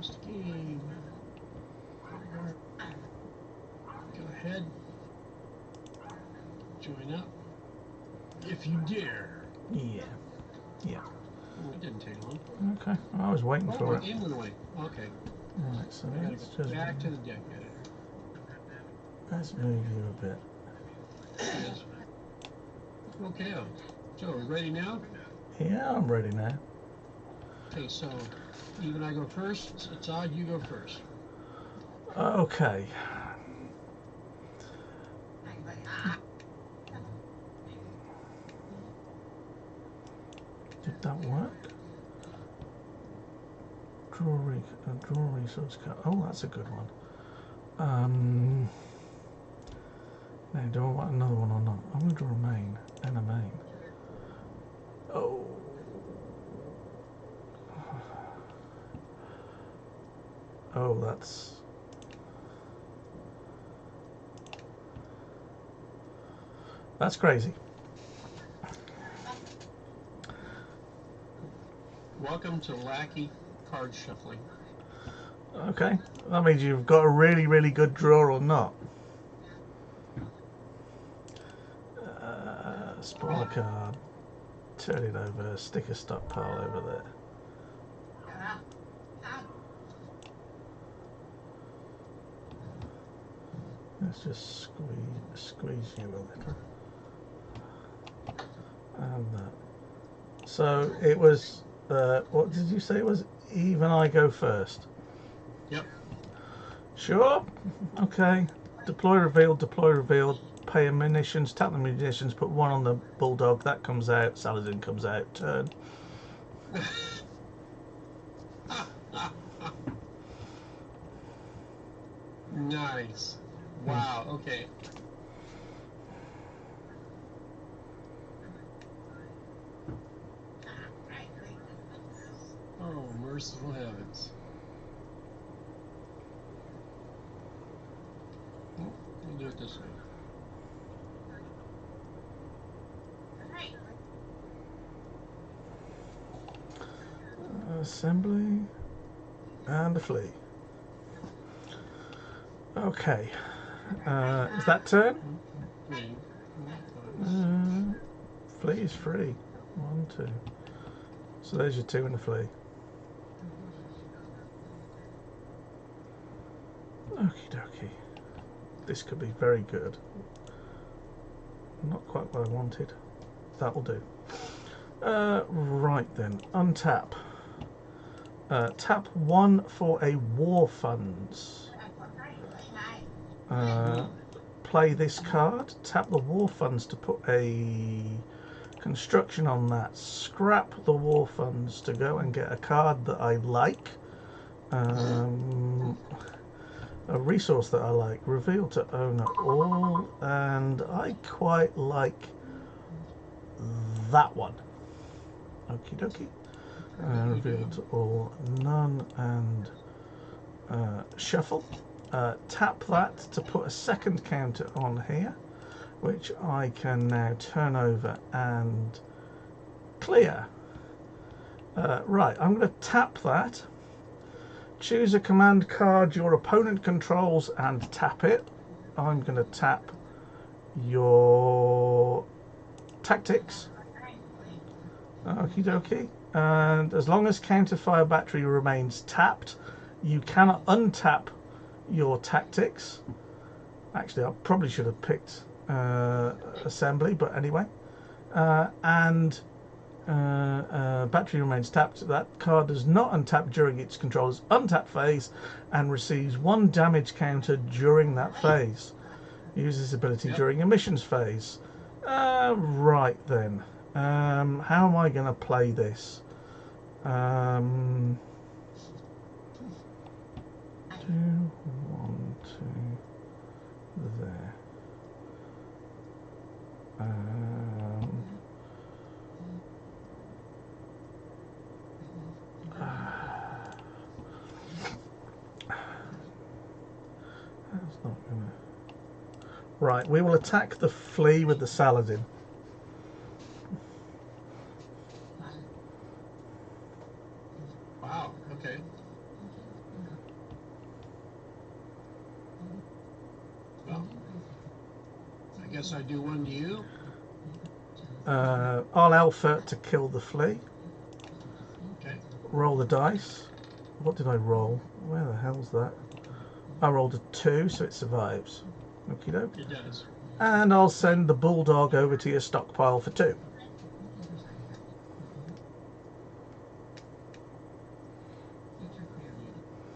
Host game. Go ahead. Join up. If you dare. Yeah. Yeah. Oh, it didn't take long. Okay. I was waiting for it. Oh, game went away. Okay. Right, so I gotta let's go just back to the deck editor. let's move you a bit. Yes. Okay. So, ready now? Yeah, I'm ready now. Okay, so even I go first. It's odd you go first. Okay. Did that work? Draw resource card. Oh, that's a good one. Now, do I want another one or not? I'm going to draw a main and a main. Oh. Oh, that's crazy. Welcome to Lackey Card Shuffling. Okay, that means you've got a really, really good draw or not. Spoil a card, turn it over, stick a stockpile over there. Let's just squeeze you a little. And that. So it was, what did you say it was? Even I go first. Yep. Sure. Okay. Deploy revealed. Pay a munitions, tap the munitions, put one on the bulldog. That comes out. Saladin comes out. Turn. Nice. Wow. Okay. Oh, merciful heavens. We'll do it this way. Assembly and a flea. Okay. Is that turn? Flea is free. 1, 2. So there's your 2 and a flea. Okie dokie. This could be very good. Not quite what I wanted. That'll do. Right then. Untap. Tap 1 for a war funds. Play this card. Tap the war funds to put a construction on that. Scrap the war funds to go and get a card that I like. A resource that I like. Reveal to owner all, and I quite like that one. Okie dokie. Reveal to all, none, and shuffle. Tap that to put a second counter on here, which I can now turn over and clear. Right, I'm going to tap that. Choose a command card your opponent controls and tap it. I'm going to tap your tactics. Okie dokie. And as long as Counterfire battery remains tapped, you cannot untap your tactics. Actually, I probably should have picked assembly, but anyway. Battery remains tapped. That card does not untap during its controller's untap phase and receives 1 damage counter during that phase. Use this ability during emissions phase. Right then. How am I going to play this? 2, 1, 2 there. That's not gonna. Right, we will attack the flea with the Saladin. Wow, okay. guess I do one to you. I'll alpha to kill the flea. Okay. Roll the dice. What did I roll? Where the hell's that? I rolled a 2, so it survives. Okie doke. It does. And I'll send the bulldog over to your stockpile for 2.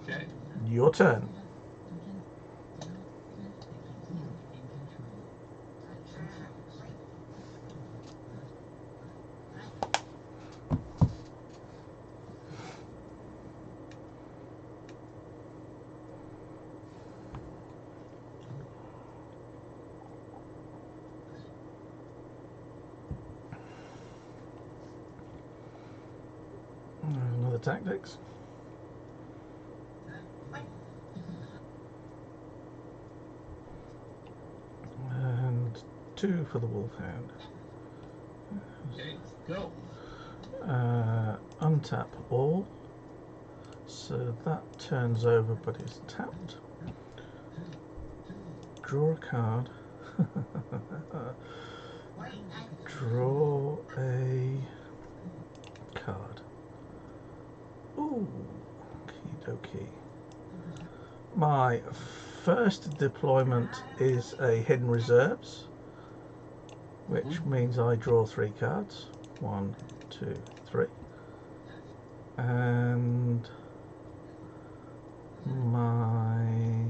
Okay. Your turn. Another tactics. And 2 for the wolfhound. Okay. Go. Untap all. So that turns over but is tapped. Draw a card. Draw a card. Ooh, okie dokie. My first deployment is a hidden reserves, which means I draw 3 cards. 1, 2, 3. And my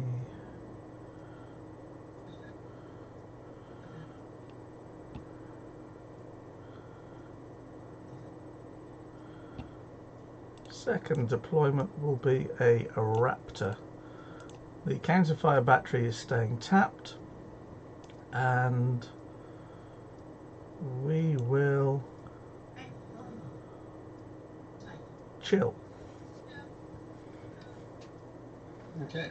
second deployment will be a raptor. The counterfire battery is staying tapped, and we will chill. Okay.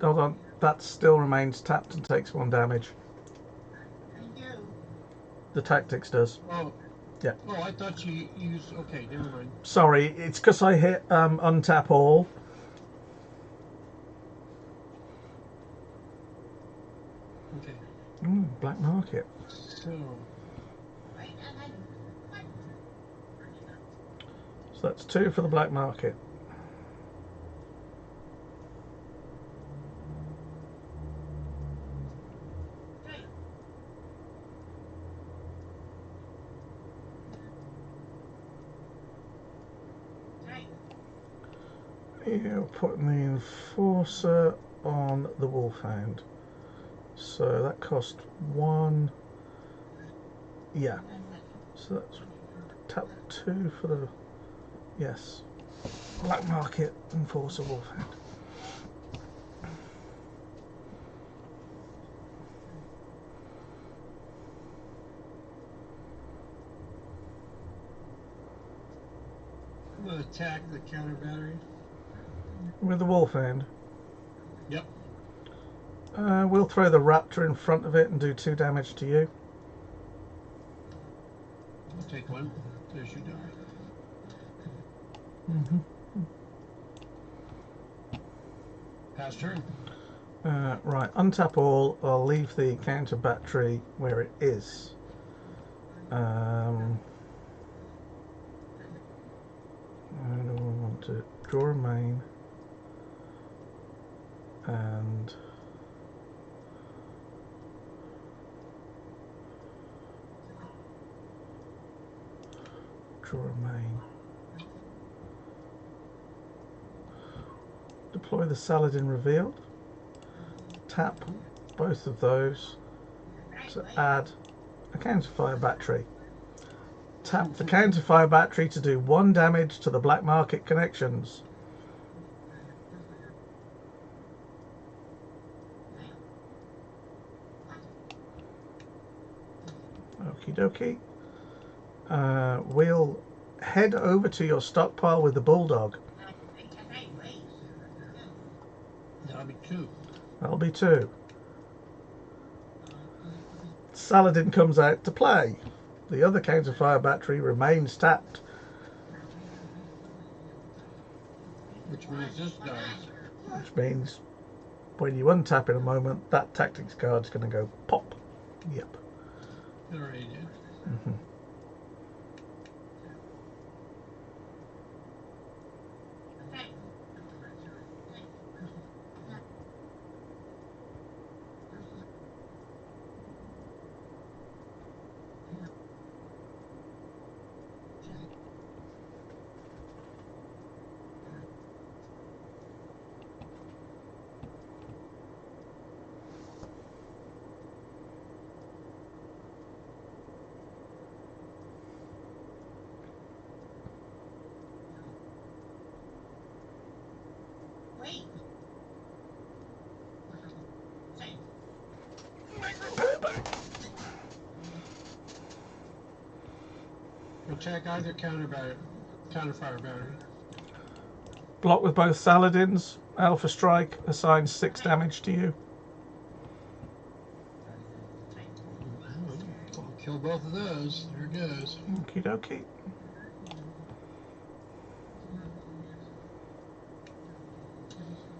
Hold on, that still remains tapped and takes 1 damage. The tactics does. Oh. Yeah. Oh, I thought you used. Okay, never mind. Sorry, it's because I hit untap all. Okay. Black market. So that's 2 for the black market. You're putting the enforcer on the wolfhound. So that cost 1. Yeah. So that's tap 2 for the. Yes. Black market enforcer wolfhound. I'm gonna attack the counter battery. With the wolfhound. Yep. We'll throw the raptor in front of it and do 2 damage to you. I'll take 1. There's your die. Pass turn. Right, untap all. I'll leave the counter battery where it is. I don't want to draw a main and draw a main. Deploy the Saladin revealed. Tap both of those to add a counterfire battery. Tap the counterfire battery to do 1 damage to the black market connections. Okie dokie. We'll head over to your stockpile with the bulldog. That'll be 2. That'll be 2. Saladin comes out to play. The other counterfire battery remains tapped. Which means this dies. Which means when you untap in a moment, that tactics card's going to go pop. Yep. It already did. Mm-hmm. Attack either counterfire battery. Block with both Saladins. Alpha Strike assigns 6 damage to you. I'll kill both of those. There it goes. Okie dokie.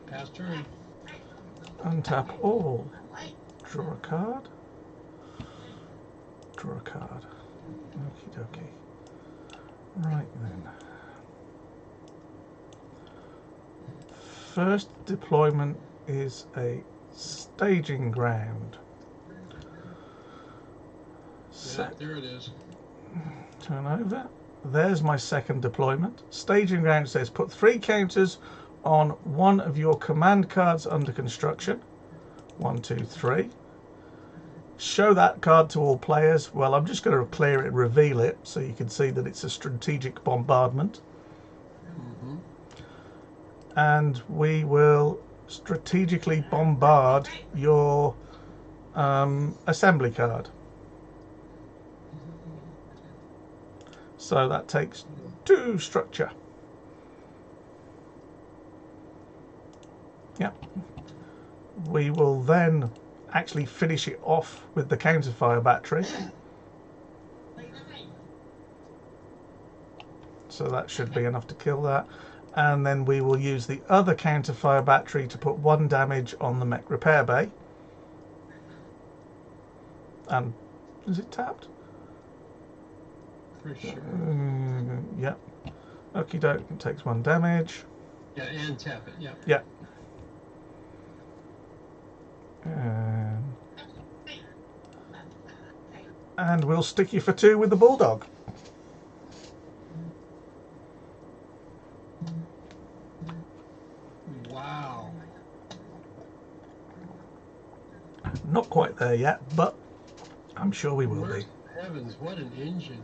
Pass turn. Untap all. Draw a card. Draw a card. Okie dokie. Right then. First deployment is a staging ground. Yeah, there it is. Turn over. There's my second deployment. Staging ground says put 3 counters on one of your command cards under construction. 1, 2, 3. Show that card to all players. Well, I'm just going to clear it and reveal it so you can see that it's a strategic bombardment. Mm-hmm. And we will strategically bombard your assembly card. So that takes 2 structure. Yep. We will then actually finish it off with the counterfire battery. So that should be enough to kill that. And then we will use the other counterfire battery to put 1 damage on the mech repair bay. And is it tapped? Pretty sure. Yep. Okie doke, it takes 1 damage. Yeah, and tap it, yeah. Yep. And we'll stick you for 2 with the bulldog. Wow. Not quite there yet, but I'm sure we will be. Heavens, what an engine.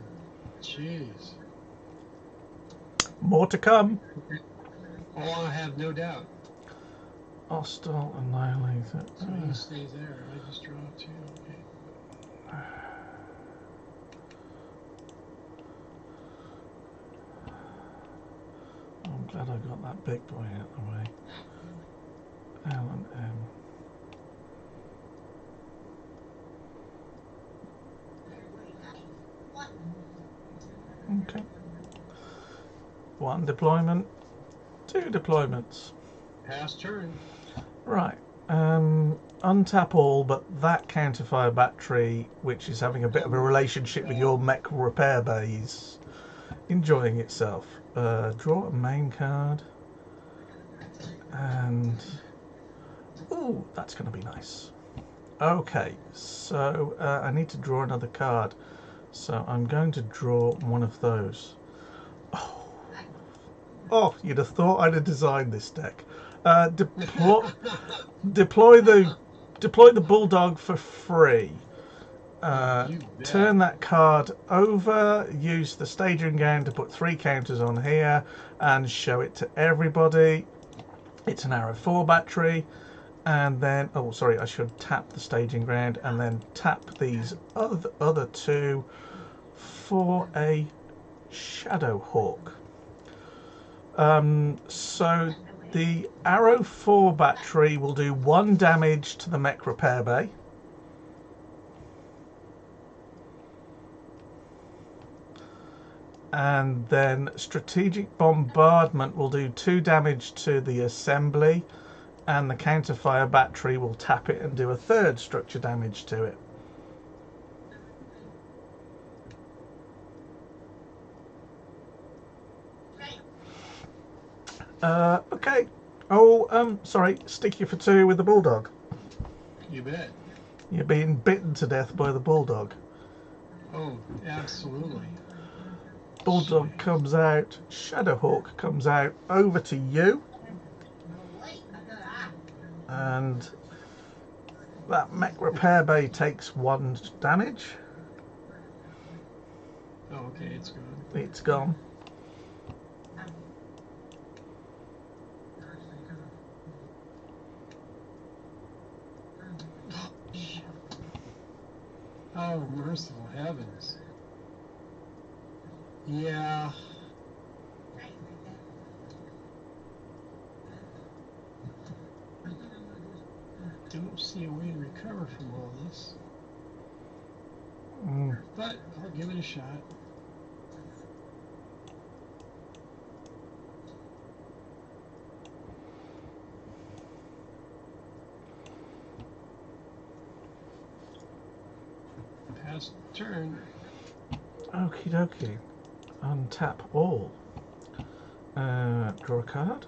Jeez. More to come. Oh, I have no doubt. Hostile annihilator. So he stays there. I just draw 2. Okay. I'm glad I got that big boy out of the way. L and M. Okay. 1 deployment. 2 deployments. Pass turn. Right. Untap all but that counterfire battery, which is having a bit of a relationship with your mech repair bays, enjoying itself. Draw a main card. And ooh, that's going to be nice. Okay, so I need to draw another card. So I'm going to draw one of those. Oh, you'd have thought I'd have designed this deck. Deploy the bulldog for free. Turn that card over. Use the staging gown to put 3 counters on here and show it to everybody. It's an arrow 4 battery. And then, oh sorry, I should tap the staging ground and then tap these other two for a Shadow Hawk. So the Arrow 4 battery will do 1 damage to the mech repair bay. And then Strategic Bombardment will do 2 damage to the assembly, and the Counterfire battery will tap it and do a 3rd structure damage to it. Okay. Oh, sorry. Stick you for 2 with the Bulldog. You bet. You're being bitten to death by the Bulldog. Oh, absolutely. Bulldog comes out. Shadowhawk comes out over to you. And that mech repair bay takes 1 damage. Oh, okay, it's gone. It's gone. Oh, merciful heavens. Yeah. Don't see a way to recover from all this. But I'll give it a shot. Pass turn. Okie dokie. Untap all. Draw a card.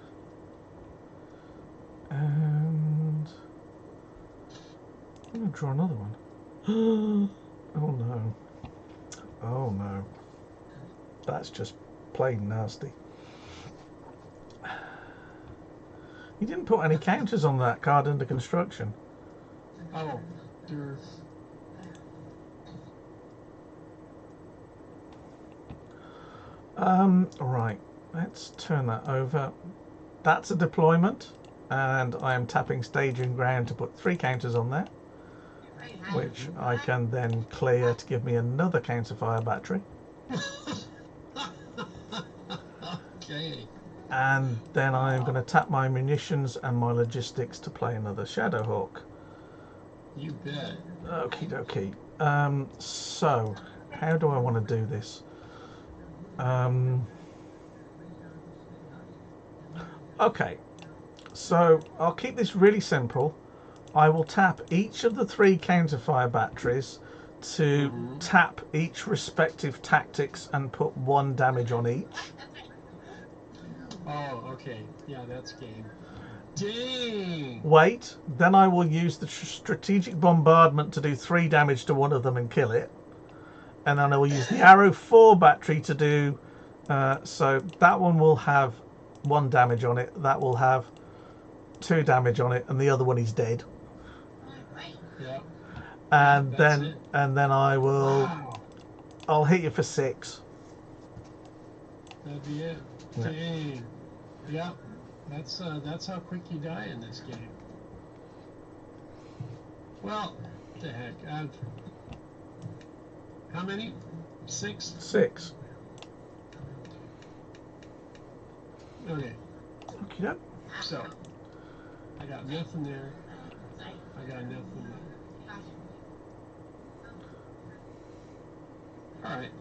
And I'm going to draw another one. Oh no. Oh no. That's just plain nasty. You didn't put any counters on that card under construction. Oh, there. Right, let's turn that over. That's a deployment, and I am tapping staging ground to put 3 counters on there, which I can then clear to give me another Counterfire battery. Okay. And then I'm going to tap my munitions and my logistics to play another Shadowhawk. You bet. Okie dokie. So, how do I want to do this? Okay, so I'll keep this really simple. I will tap each of the 3 Counterfire batteries to tap each respective tactics and put 1 damage on each. Oh, okay. Yeah, that's game. Dang! Wait, then I will use the Strategic Bombardment to do 3 damage to one of them and kill it. And then I will use the Arrow 4 battery to do... so that one will have 1 damage on it. That will have 2 damage on it. And the other one is dead. Yeah. And That's then it. and then I will... Wow. I'll hit you for 6. That'd be it. Yeah. Dang. Yeah. That's how quick you die in this game. Well, what the heck. How many? 6? 6. Okay. Okay. So, I got nothing there. I got nothing there. Alright.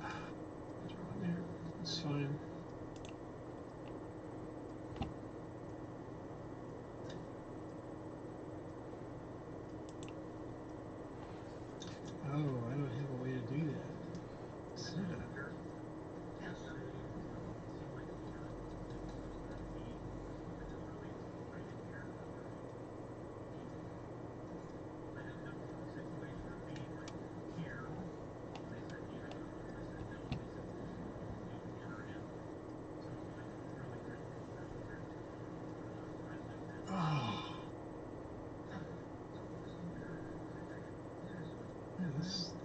It's fine. Oh, I don't have a way to do that. So,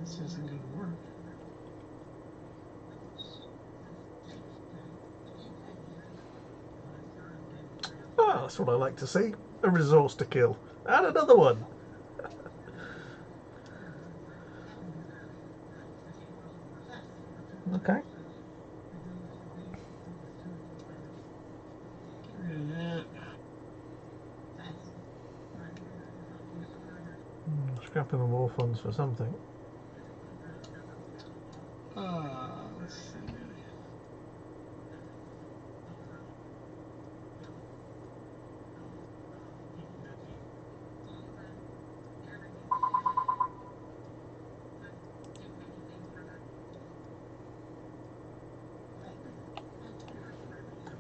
this isn't going to work. Oh, that's what I like to see. A resource to kill. And another one. Okay. Scrapping the war funds for something. Let's see.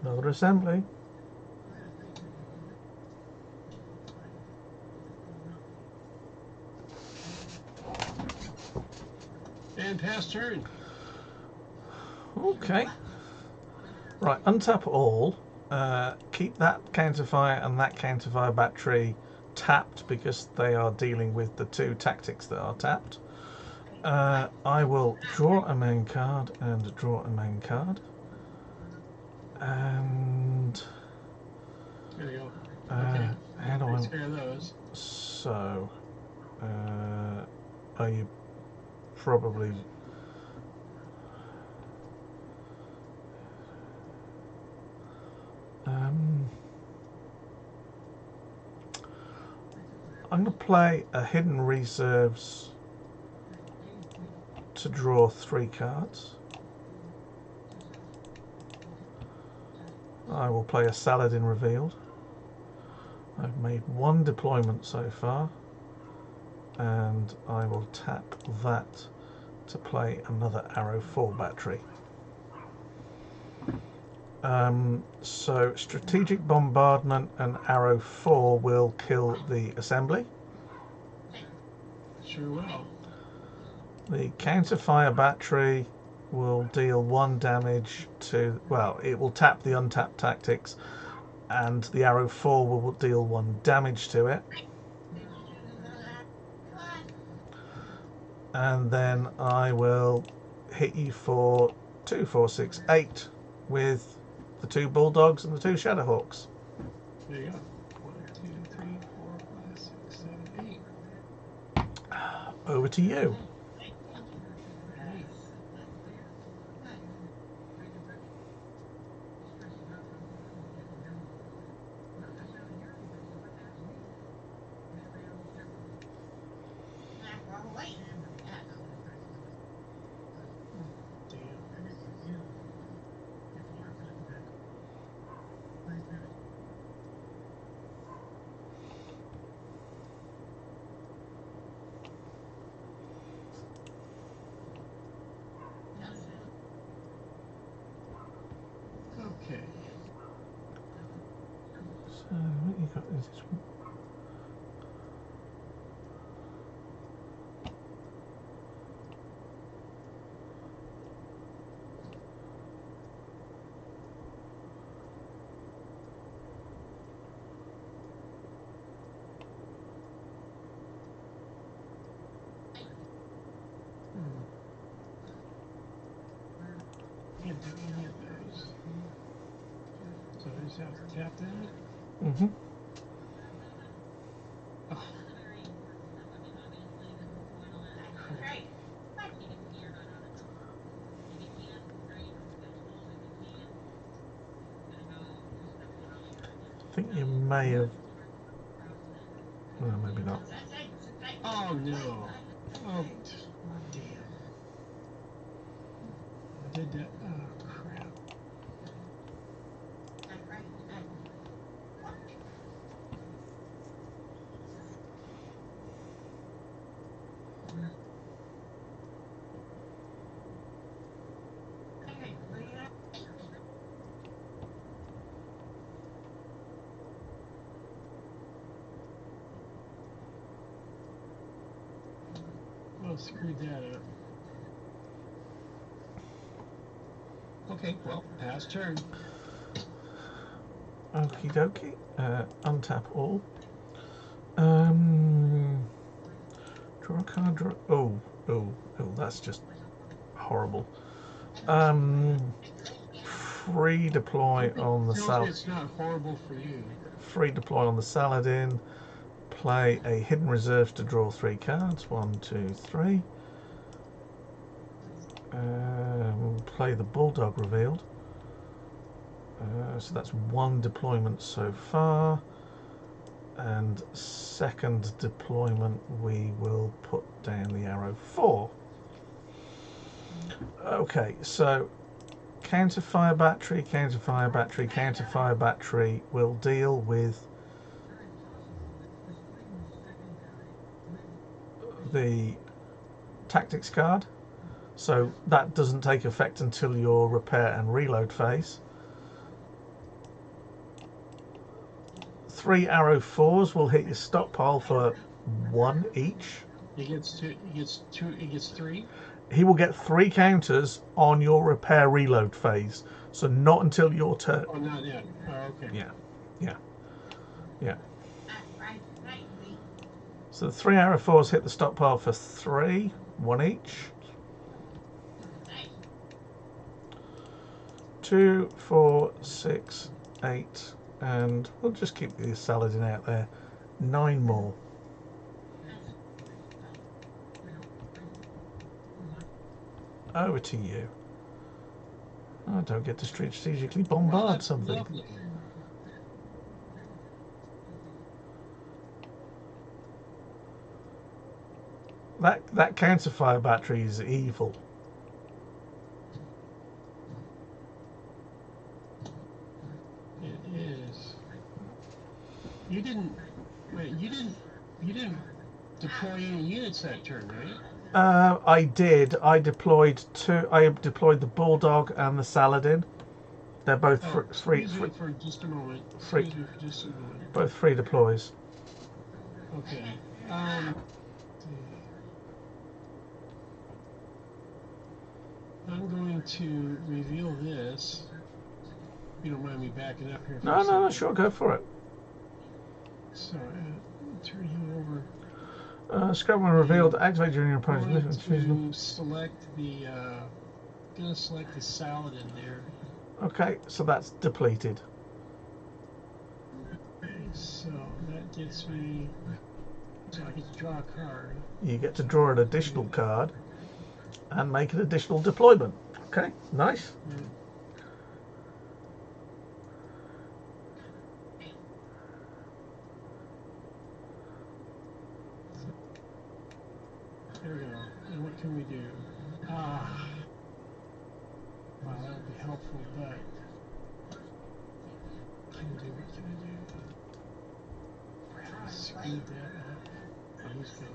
Another assembly. And pass turn. Okay. Right, untap all. Keep that counterfire and that counterfire battery tapped because they are dealing with the two tactics that are tapped. I will draw a main card and draw a main card. And there you go. Okay. How do I spare those? So are you probably I'm going to play a hidden reserves to draw 3 cards. I will play a Saladin revealed. I've made 1 deployment so far, and I will tap that to play another Arrow 4 battery. So strategic bombardment and Arrow 4 will kill the assembly. Sure will. The counterfire battery will deal 1 damage to, well, it will tap the untapped tactics, and the Arrow 4 will deal 1 damage to it. And then I will hit you for 2, 4, 6, 8 with the 2 Bulldogs and the 2 Shadowhawks. There you go. 1, 2, 3, 4, 5, 6, 7, 8. Over to you. Okay. So what you got is this one. Can't do any of those. So I just have to tap that. Mm-hmm. Oh. I think you may have. Well, maybe not. Oh no. Oh damn. I did that. Oh crap. Well, screwed that up. Okay, well, pass turn. Okie dokie. Untap all. Draw a card. Draw. Oh, that's just horrible. Free deploy on the Saladin. It's not horrible for you. Free deploy on the Saladin. play a hidden reserve to draw 3 cards. 1, 2, 3. We'll play the Bulldog revealed. So that's 1 deployment so far. And second deployment we will put down the arrow 4. Okay, so counterfire battery, counterfire battery, counterfire battery will deal with the tactics card, so that doesn't take effect until your repair and reload phase. 3 arrow 4s will hit your stockpile for 1 each. He gets 2. He gets 3. He will get 3 counters on your repair reload phase, so not until your turn. Oh, not yet. Oh, okay. Yeah. So the 3 arrow 4s hit the stockpile for 3, 1 each. 2, 4, 6, 8, and we'll just keep the Saladin out there. 9 more. Over to you. I don't get to strategically bombard something. Lovely. That counterfire battery is evil. It is. You didn't deploy any units that turn, right? I did. I deployed the Bulldog and the Saladin. They're both free. For just a moment. Free. Excuse me for just a moment. Both free deploys. Okay. I'm going to reveal this. If you don't mind me backing up here. No, sure, go for it. So, turn him over. Scrap when revealed, activate during your opponent's mission. Gonna select the Saladin there. Okay, so that's depleted. Okay, so that gets me. So I get to draw a card. You get to draw an additional card and make an additional deployment. Okay, nice. There we go. And what can we do? Wow, that would be helpful, but what can I do? Perhaps speed that up. Oh, he's going.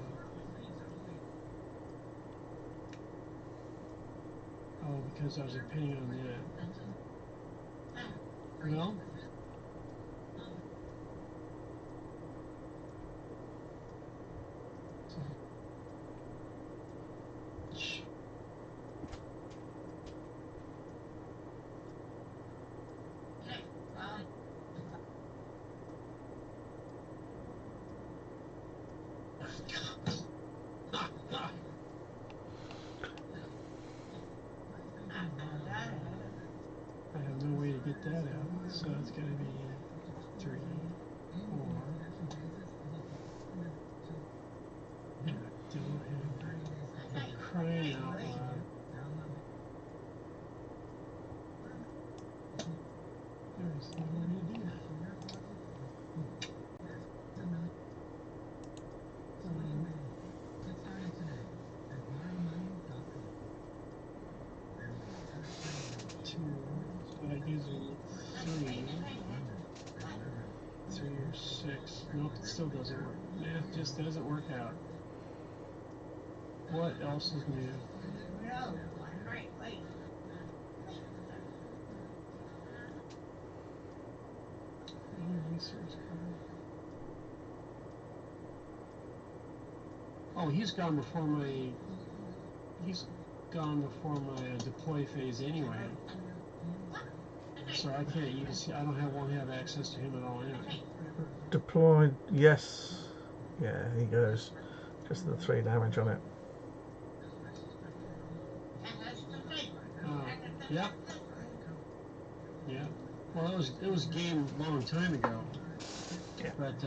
Oh, because I was depending on that. Well. I have no way to get that out, so it's going to be 3, 4. And I don't have. I'm crying out loud. There's no way to do that. So that gives me 3 or 6. Nope, it still doesn't work. It just doesn't work out. What else is new? Research card. Oh, he's gone before my deploy phase anyway. So I can't use. Won't have access to him at all anyway. Deployed, yes. Yeah, he goes. Just the 3 damage on it. Yeah. Yeah. Well, it was game a long time ago. Yeah. But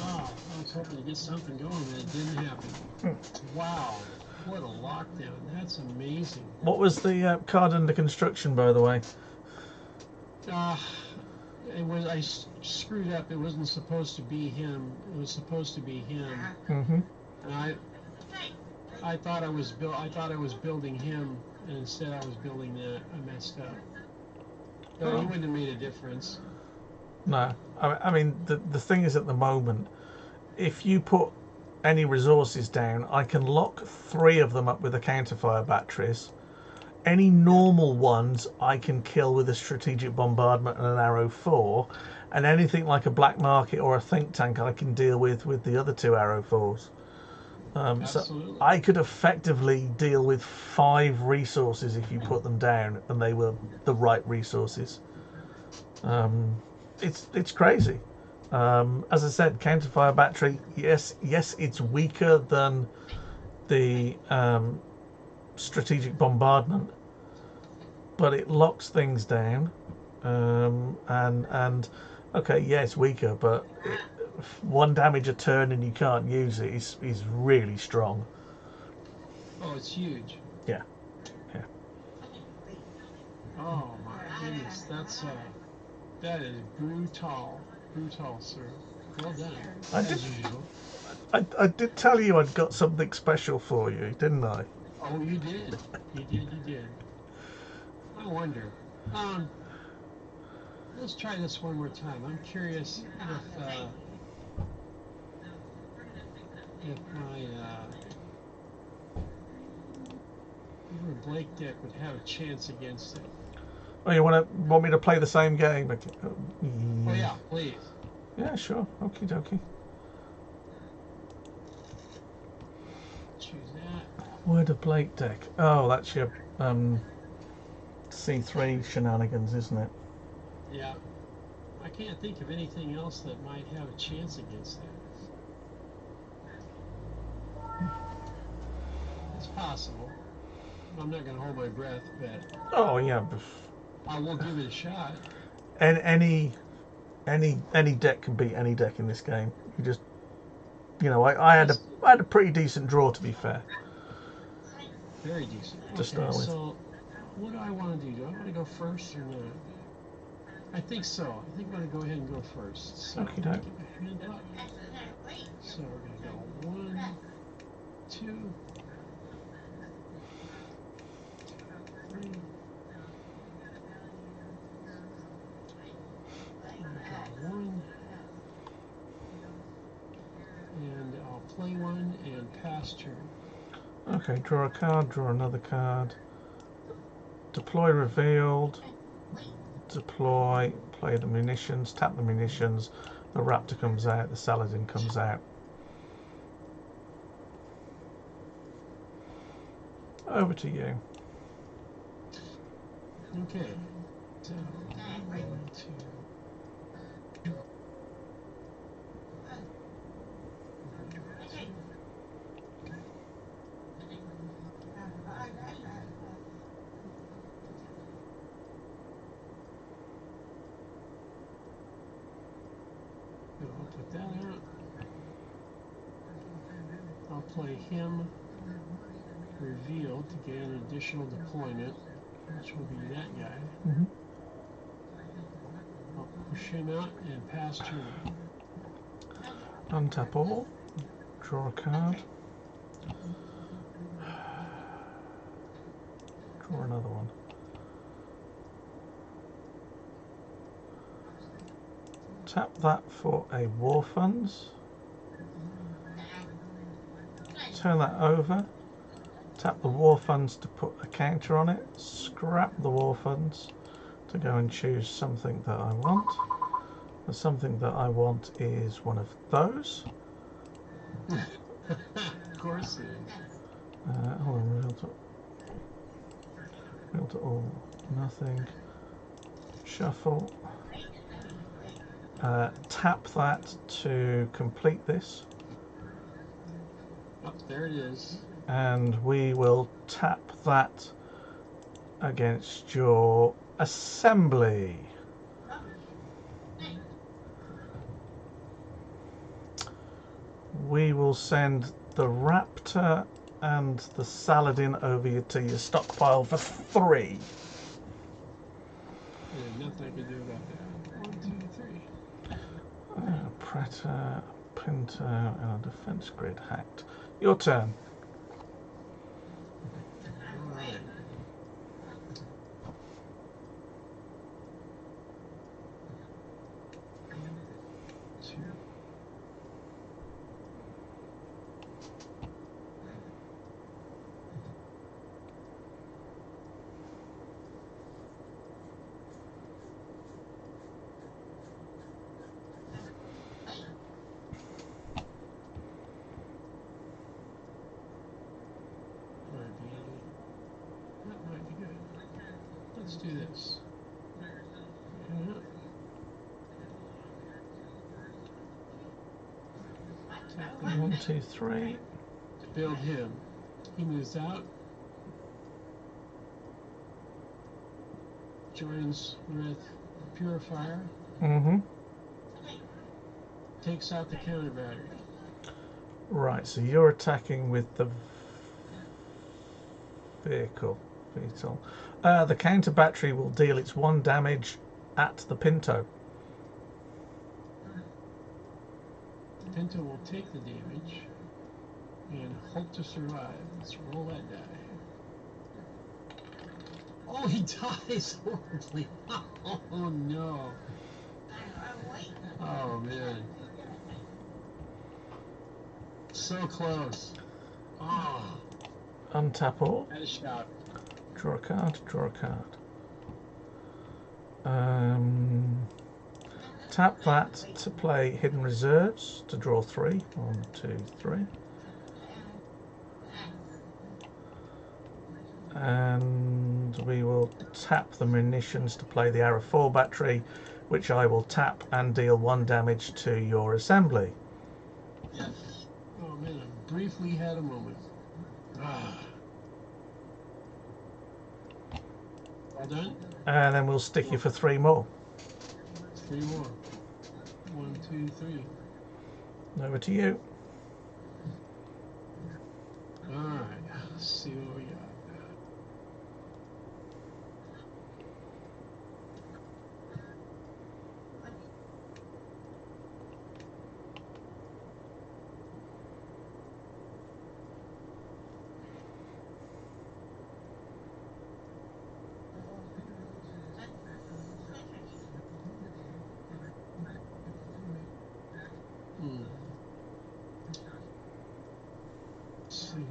Oh, I was hoping to get something going, and it didn't happen. Wow, what a lockdown! That's amazing. What was the card under construction, by the way? It was screwed up. It wasn't supposed to be him. It was supposed to be him. Mm-hmm. And I thought I was building him, and instead I was building that. I messed up. But he wouldn't have made a difference. No, I mean the thing is, at the moment, if you put any resources down, I can lock 3 of them up with the counterfire batteries. Any normal ones I can kill with a strategic bombardment and an arrow 4, and anything like a black market or a think tank I can deal with the other 2 arrow 4s. So I could effectively deal with 5 resources if you put them down and they were the right resources. It's crazy. As I said, counterfire battery, yes, it's weaker than the strategic bombardment, but it locks things down. And okay, yeah, it's weaker, but 1 damage a turn and you can't use it is really strong. Oh, it's huge. Yeah. Oh my goodness, that is brutal, sir. Well done. Usual. I did tell you I'd got something special for you, didn't I? Oh, you did. You did. I wonder. Let's try this one more time. I'm curious if my Blake deck would have a chance against it. Oh, you want me to play the same game? Oh yeah, please. Yeah, sure. Okie dokie. Choose that. Word of Blake deck. Oh, that's your C3 shenanigans, isn't it? Yeah. I can't think of anything else that might have a chance against that. It's possible. I'm not going to hold my breath, but oh yeah, I will give it a shot. And any deck can beat any deck in this game. You just, I had a pretty decent draw, to be fair. Very decent. To start with. So what do I want to do? Do I want to go first or not? I think so. I think I'm going to go ahead and go first. So okay, get my hand up. So we're going to go 1, 2, 3. One, and I'll play one and pass turn. Okay, draw a card, draw another card. Deploy revealed. Deploy, play the munitions, tap the munitions. The raptor comes out, the saladin comes out. Over to you. Okay. So, 1, 2. I'll put that out. I'll play him revealed to get an additional deployment, which will be that guy. Mm-hmm. I'll push him out and pass turn. Untap all. Draw a card. Draw another one. Tap that for a war funds. Turn that over. Tap the war funds to put a counter on it. Scrap the war funds to go and choose something that I want. The something that I want is one of those. Of course it is. Hold on, reveal to all, nothing. Shuffle. Tap that to complete this. Oh, there it is. And we will tap that against your assembly. we will send the Raptor and the Saladin over to your stockpile for 3. There's nothing I can do about that. 1, 2, 3. Preta, Pinto, and a defense grid hacked. Your turn. Alright. That might be good. Let's do this. Tap that 1, 2, 3. to build him. He moves out. Joins with Purifier. Mm-hmm. Takes out the counter battery. Right, so you're attacking with the vehicle. The counter battery will deal its 1 damage at the Pinto. The Pinto will take the damage and hope to survive. Let's roll that die. Oh, he dies horribly. Oh no. Oh man. So close. Oh. Untap all. Headshot. Draw a card, draw a card. Tap that to play Hidden Reserves to draw 3. 1, 2, 3. And we will tap the munitions to play the Arrow 4 battery, which I will tap and deal 1 damage to your assembly. Yes. Oh man, I briefly had a moment. Ah. All done? And then we'll stick you for 3 more. 3 more. 1, 2, 3. Over to you. Alright, let's see what we got. Let's see.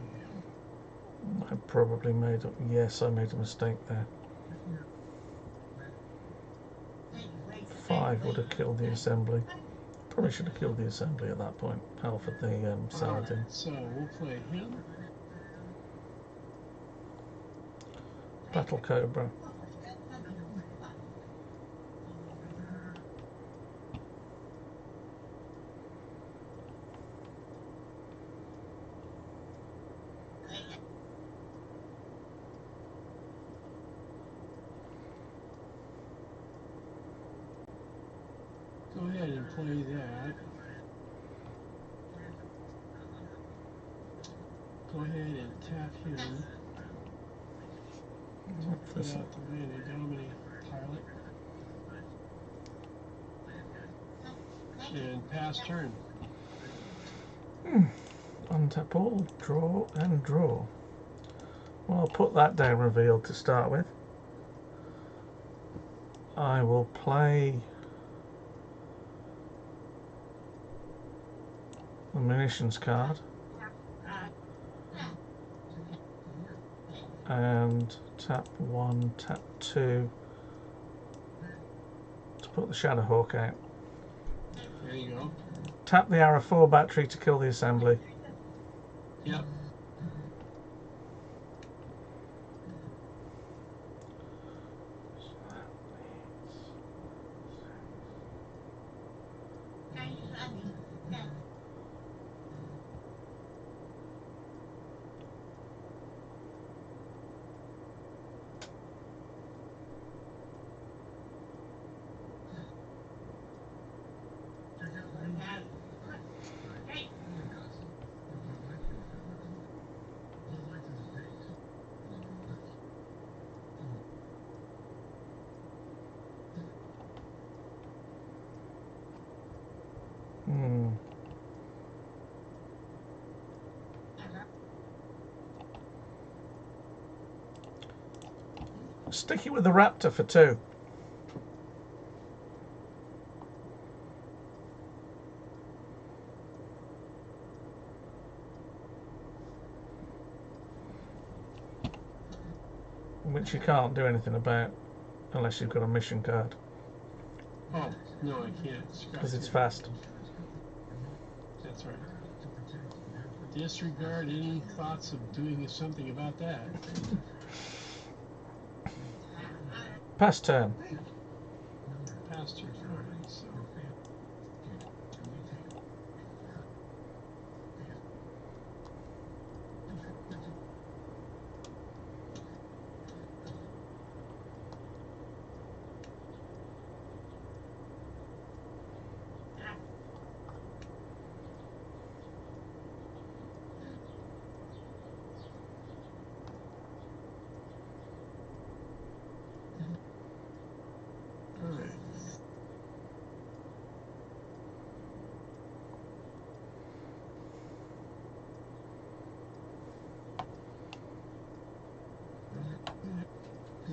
I probably made a, yes, I made a mistake there. 5 would have killed the assembly. Probably should have killed the assembly at that point. Half of the Saladin. Right, so we'll play him. Battle Cobra. Go ahead and play that. Go ahead and tap him. Put out the Manu Domini pilot. And pass turn. Untap all, draw and draw. Well, I'll put that down revealed to start with. I will play the munitions card and tap 1, tap 2 to put the Shadowhawk out. There you go. Tap the Arrow 4 battery to kill the assembly. Yep. Sticky with the raptor for 2. Which you can't do anything about unless you've got a mission card. Oh, no, I can't. Because it's fast. That's right. Disregard any thoughts of doing something about that. Pass turn. Past your turn, so. Alright.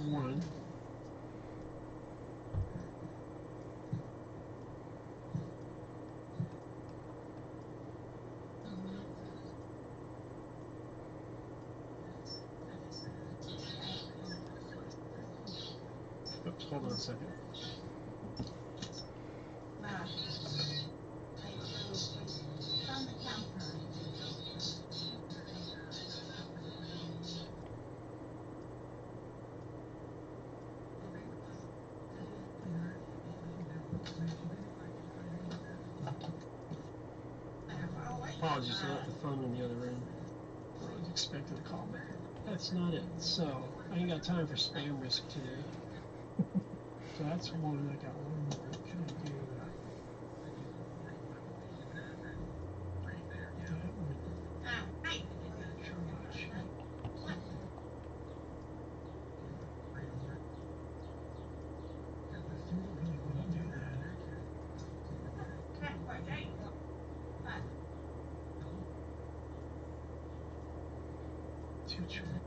One. Oops, hold on a second. Apologies, I left the phone in the other room. I was expecting a call, but that's not it. So, I ain't got time for spam risk today. So that's one. I got one more. What can I do? That would too much. I don't really want to do that. Too true.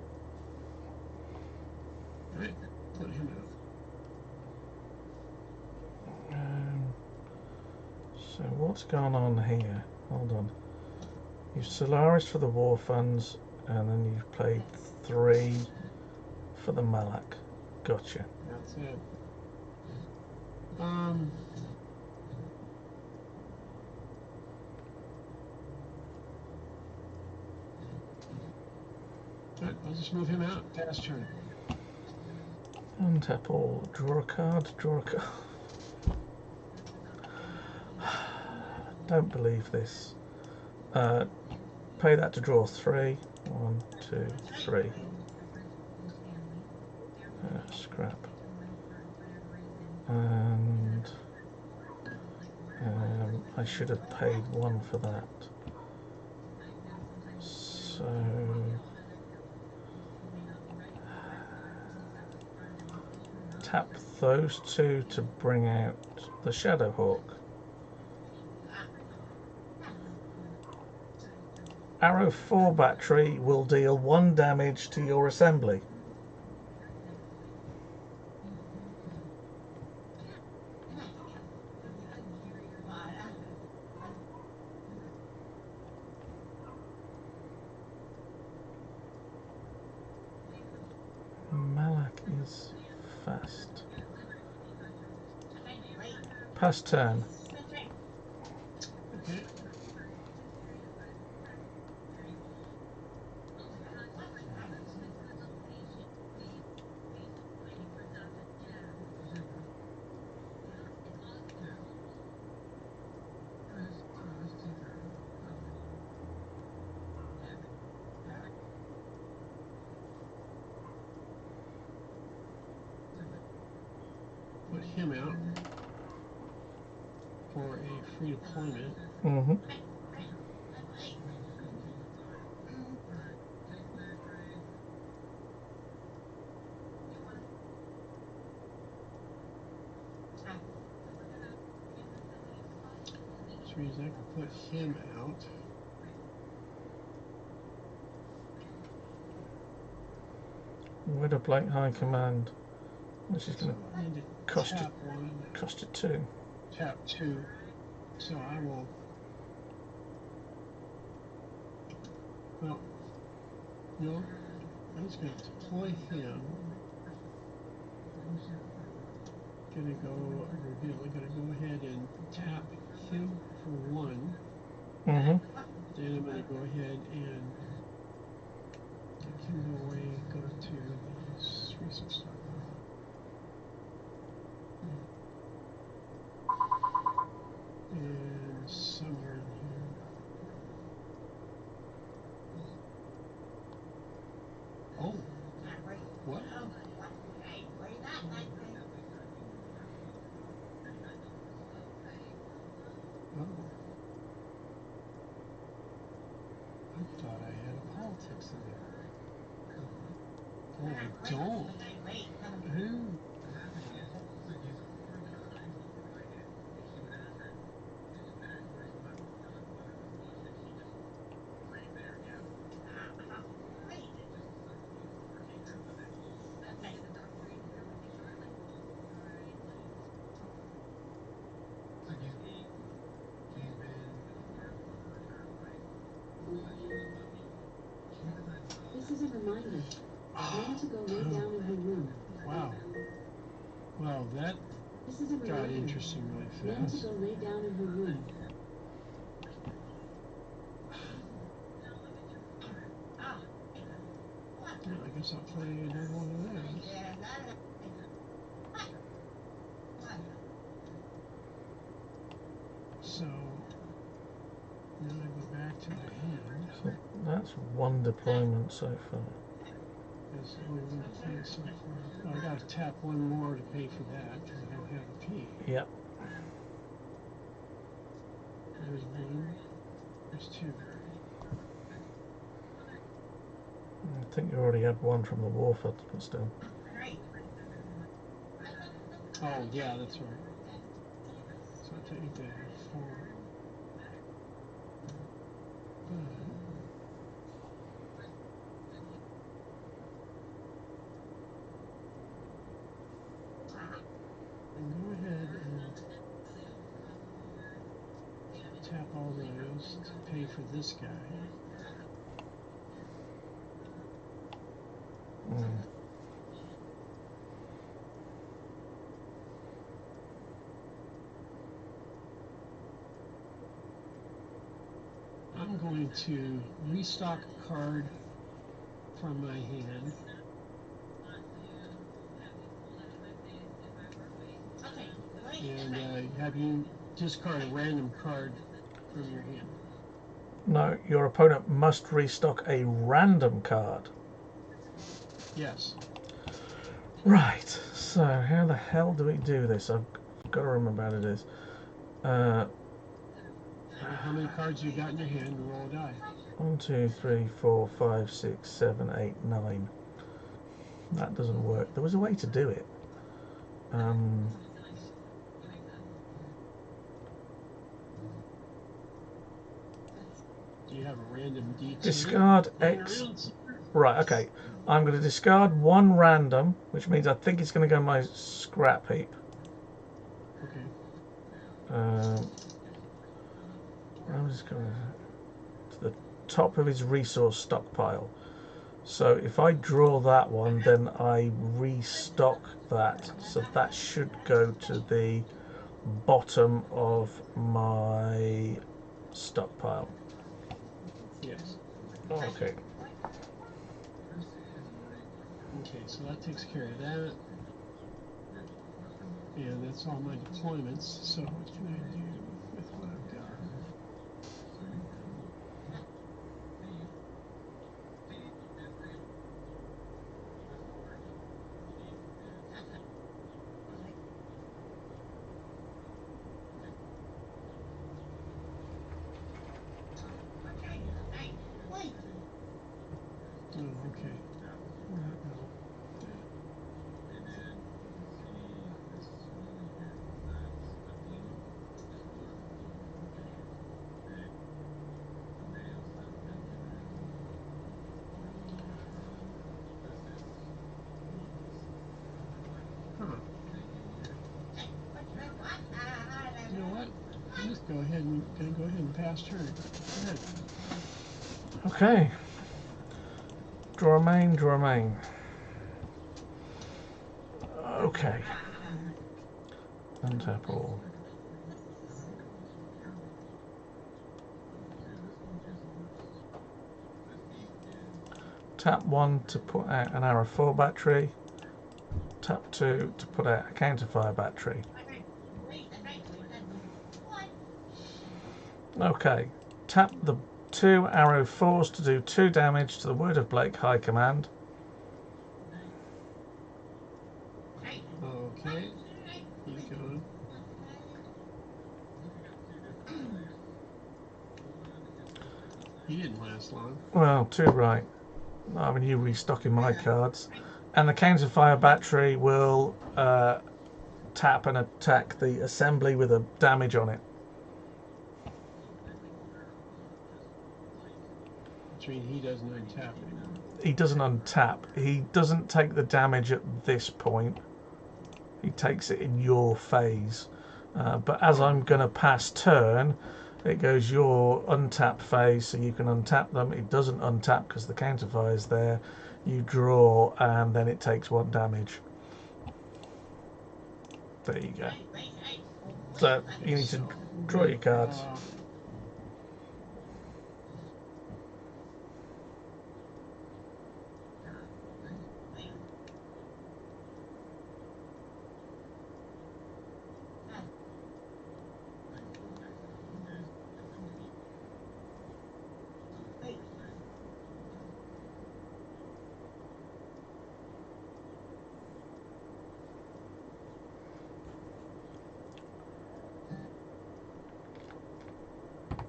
Right, put him out. So what's going on here? Hold on. You've Solaris for the war funds, and then you've played 3 for the Malak. Gotcha. That's it. Right, I'll just move him out. Pass turn. Untap all. Draw a card. Draw a card. Don't believe this. Pay that to draw 3. 1, 2, 3. Scrap. And I should have paid 1 for that. So tap those 2 to bring out the Shadowhawk. Arrow 4 battery will deal 1 damage to your assembly. Malak is fast. Pass turn. Okay. Put him out for a free deployment. Mm-hmm. Which means I can put him out. rid of blank high command, which is going So I need to to cost tap you, one, cost you 2. tap 2. So I will. Well, no, I'm just going to deploy him. Gonna go reveal. I'm gonna go ahead and tap him for 1. Mm-hmm. Then I'm gonna go ahead and take him away. Go to the resource stockpile. And somewhere in here. Oh, what? Oh, I thought I had a politics in there. Oh, I don't. Who? This is a reminder. Plan to go lay down in her room. Wow. Well, that This is a got reminder. interesting really Plan to fast. go lay down in her room. Yeah, I guess I'll play another one of those. So now I go back to my hand. So that's 1 deployment so far. There's only 1 deployment so far. Oh, I got to tap 1 more to pay for that because I don't have a P. Yep. There's 1. There's 2. I think you already had 1 from the Warford, but still. Oh, yeah, that's right. So technically I have 4. And go ahead and tap all those to pay for this guy. Mm. I'm going to restock a card from my hand. And have you discard a random card from your hand. No, your opponent must restock a random card. Yes. Right, so how the hell do we do this? I've got to remember how to do this. How many cards you got in your hand? Roll a die. 1, 2, 3, 4, 5, 6, 7, 8, 9. That doesn't work. There was a way to do it. Do you have a random D10? Discard X. Right, okay. I'm going to discard 1 random, which means I think it's going to go in my scrap heap. Okay. I'm just going to the top of his resource stockpile. So if I draw that one, then I restock that. So that should go to the bottom of my stockpile. Yes. Okay. Okay, so that takes care of that. And that's all my deployments. So what can I do with what I've got? Oh, okay. No. pass turn. Good. Okay. Draw a main, draw a main. Okay. Untap all. Tap 1 to put out an arrow 4 battery. Tap 2 to put out a counterfire battery. Okay. Tap the 2 arrow 4s to do 2 damage to the Word of Blake High Command. Okay. Keep going. He didn't last long. Well, 2 right. I mean, you restocking my cards. And the counterfire battery will tap and attack the assembly with a damage on it. Which means he doesn't untap anymore. He doesn't untap. He doesn't take the damage at this point. He takes it in your phase. But as I'm going to pass turn, it goes your untap phase, so you can untap them. It doesn't untap because the counterfire is there. You draw, and then it takes 1 damage. There you go. So you need to draw your cards.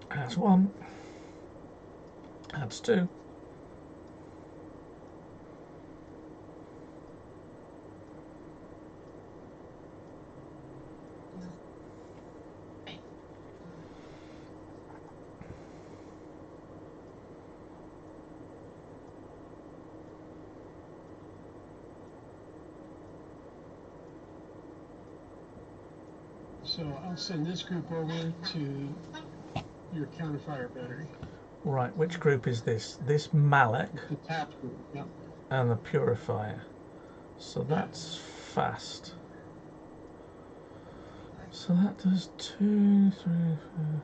That's 1. That's 2. So I'll send this group over to your counterfire battery. Right, which group is this? This Malek The tap group, yep. and the Purifier. So that's fast. So that does 2, 3, 4.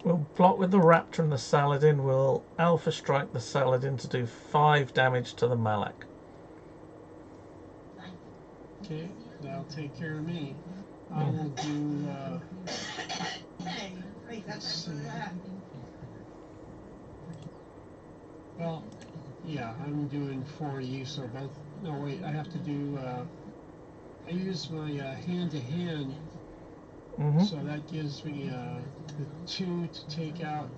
We'll block with the Raptor and the Saladin. We'll Alpha Strike the Saladin to do 5 damage to the Malek. Okay, that'll take care of me. I will do, let's see. Well, yeah, I'm doing 4 you, so both, no wait, I have to do, I use my hand-to-hand, so that gives me the 2 to take out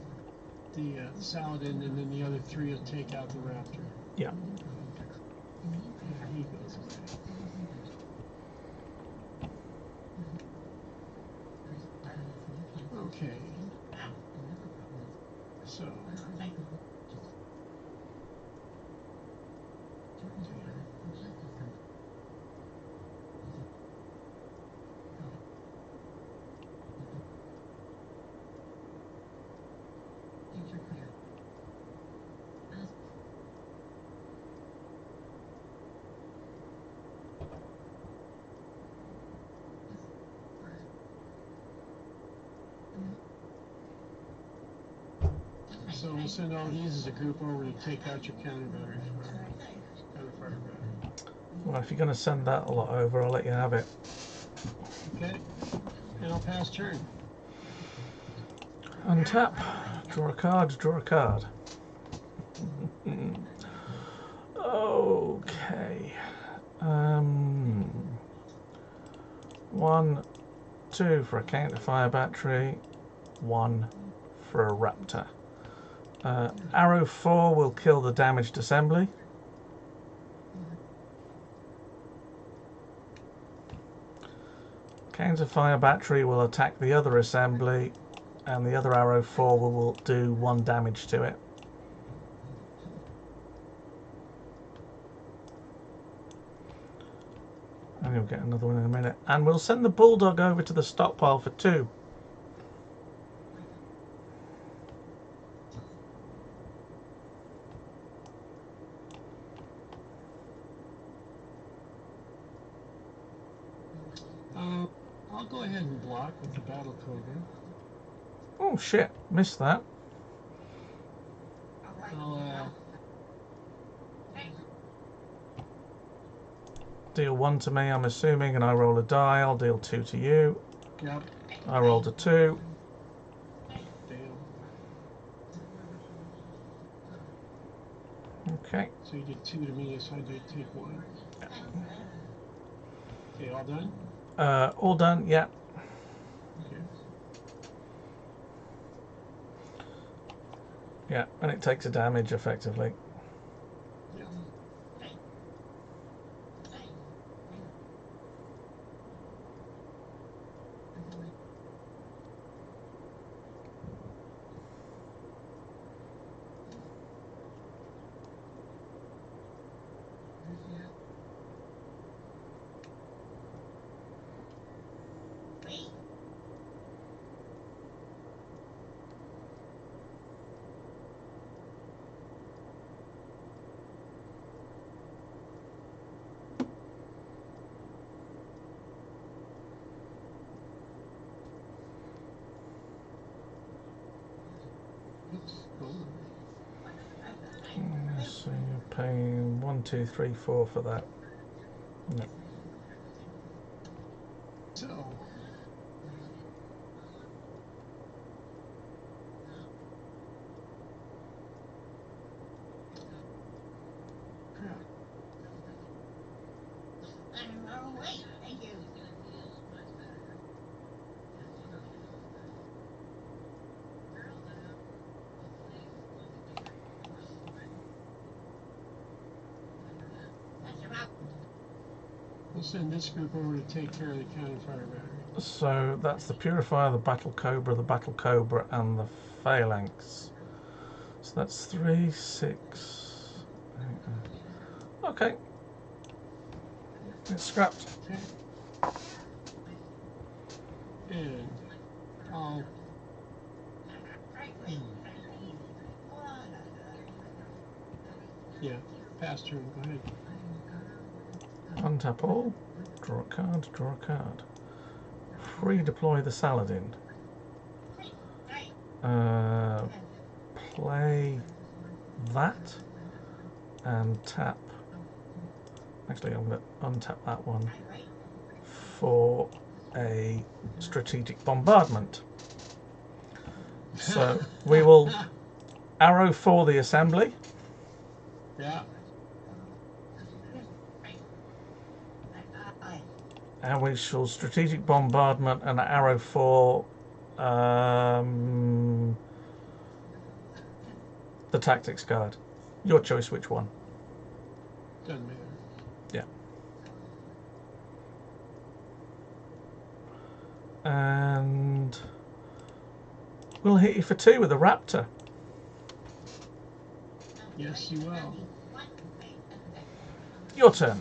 the Saladin, and then the other 3 will take out the Raptor. Yeah. Yeah, he goes away. Okay. So. So we'll send all these as a group over to take out your counter battery for counterfire battery. Well, if you're going to send that a lot over, I'll let you have it. Okay, and I'll pass turn. Untap, draw a card, draw a card. Okay. 1, 2 for a counterfire battery, 1 for a Raptor. Arrow 4 will kill the damaged assembly. Counterfire battery will attack the other assembly, and the other arrow 4 will do 1 damage to it. And you'll get another one in a minute. And we'll send the bulldog over to the stockpile for 2. I'll go ahead and block with the Battle Cobra. Oh shit, missed that. I'll Deal 1 to me, I'm assuming, and I roll a die. I'll deal 2 to you. yep. I rolled a 2. Damn. Okay. So you did 2 to me, so I did take 1. Okay, all done? All done, yeah. Okay. Yeah, and it takes a damage effectively. Yeah. Oops. Oh. So you're paying 1, 2, 3, 4 for that. No. So, crap. We'll send this group over to take care of the counterfire battery. So that's the Purifier, the Battle Cobra, and the Phalanx. So that's 3, 6. Okay. It's scrapped. Okay. And I'll. Yeah, pass turn. Go ahead. Untap all. Draw a card, draw a card. Redeploy the Saladin. Play that and tap. Actually, I'm going to untap that one for a strategic bombardment. So we will arrow for the assembly. Yeah. And we shall strategic bombardment and arrow for the tactics card. Your choice, which one? Doesn't matter. Yeah. And we'll hit you for 2 with a Raptor. Yes, you will. Your turn.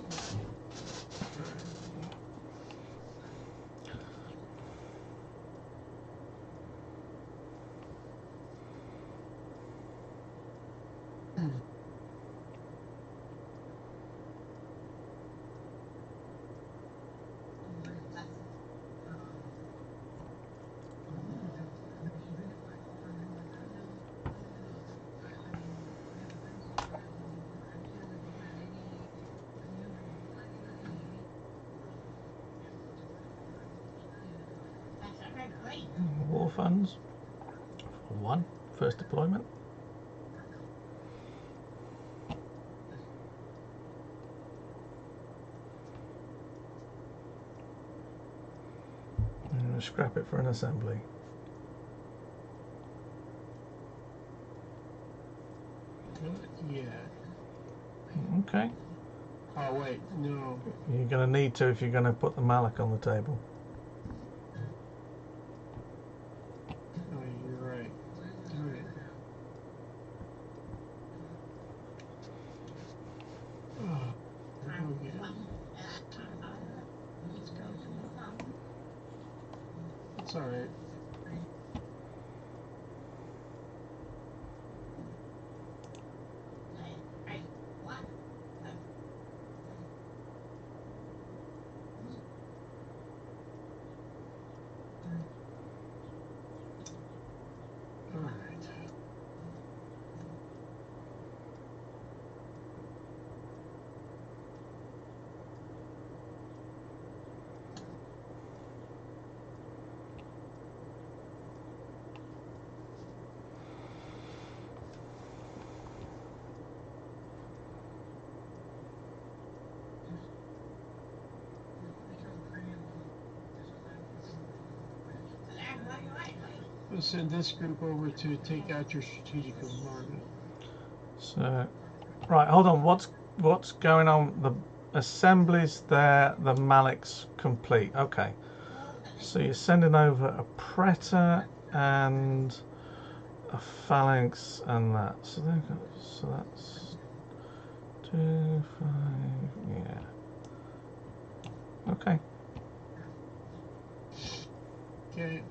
War funds for 1 first deployment. And scrap it for an assembly. Yeah. Okay. Oh wait, no. You're going to need to if you're going to put the Malak on the table. That's all right. All right. We'll send this group over to take out your strategic bombardment. So, right, hold on. What's going on? The assembly's there. The Malik's complete. Okay. So you're sending over a Preta and a Phalanx and that. So they've got. So that's 2, 5. Yeah. Okay. Okay.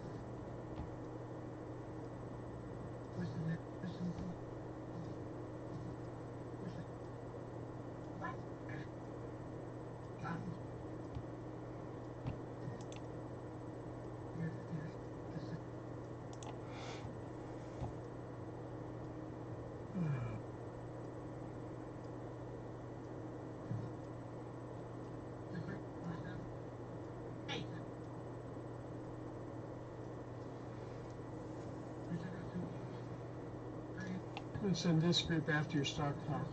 We'll send this group after your stockpile.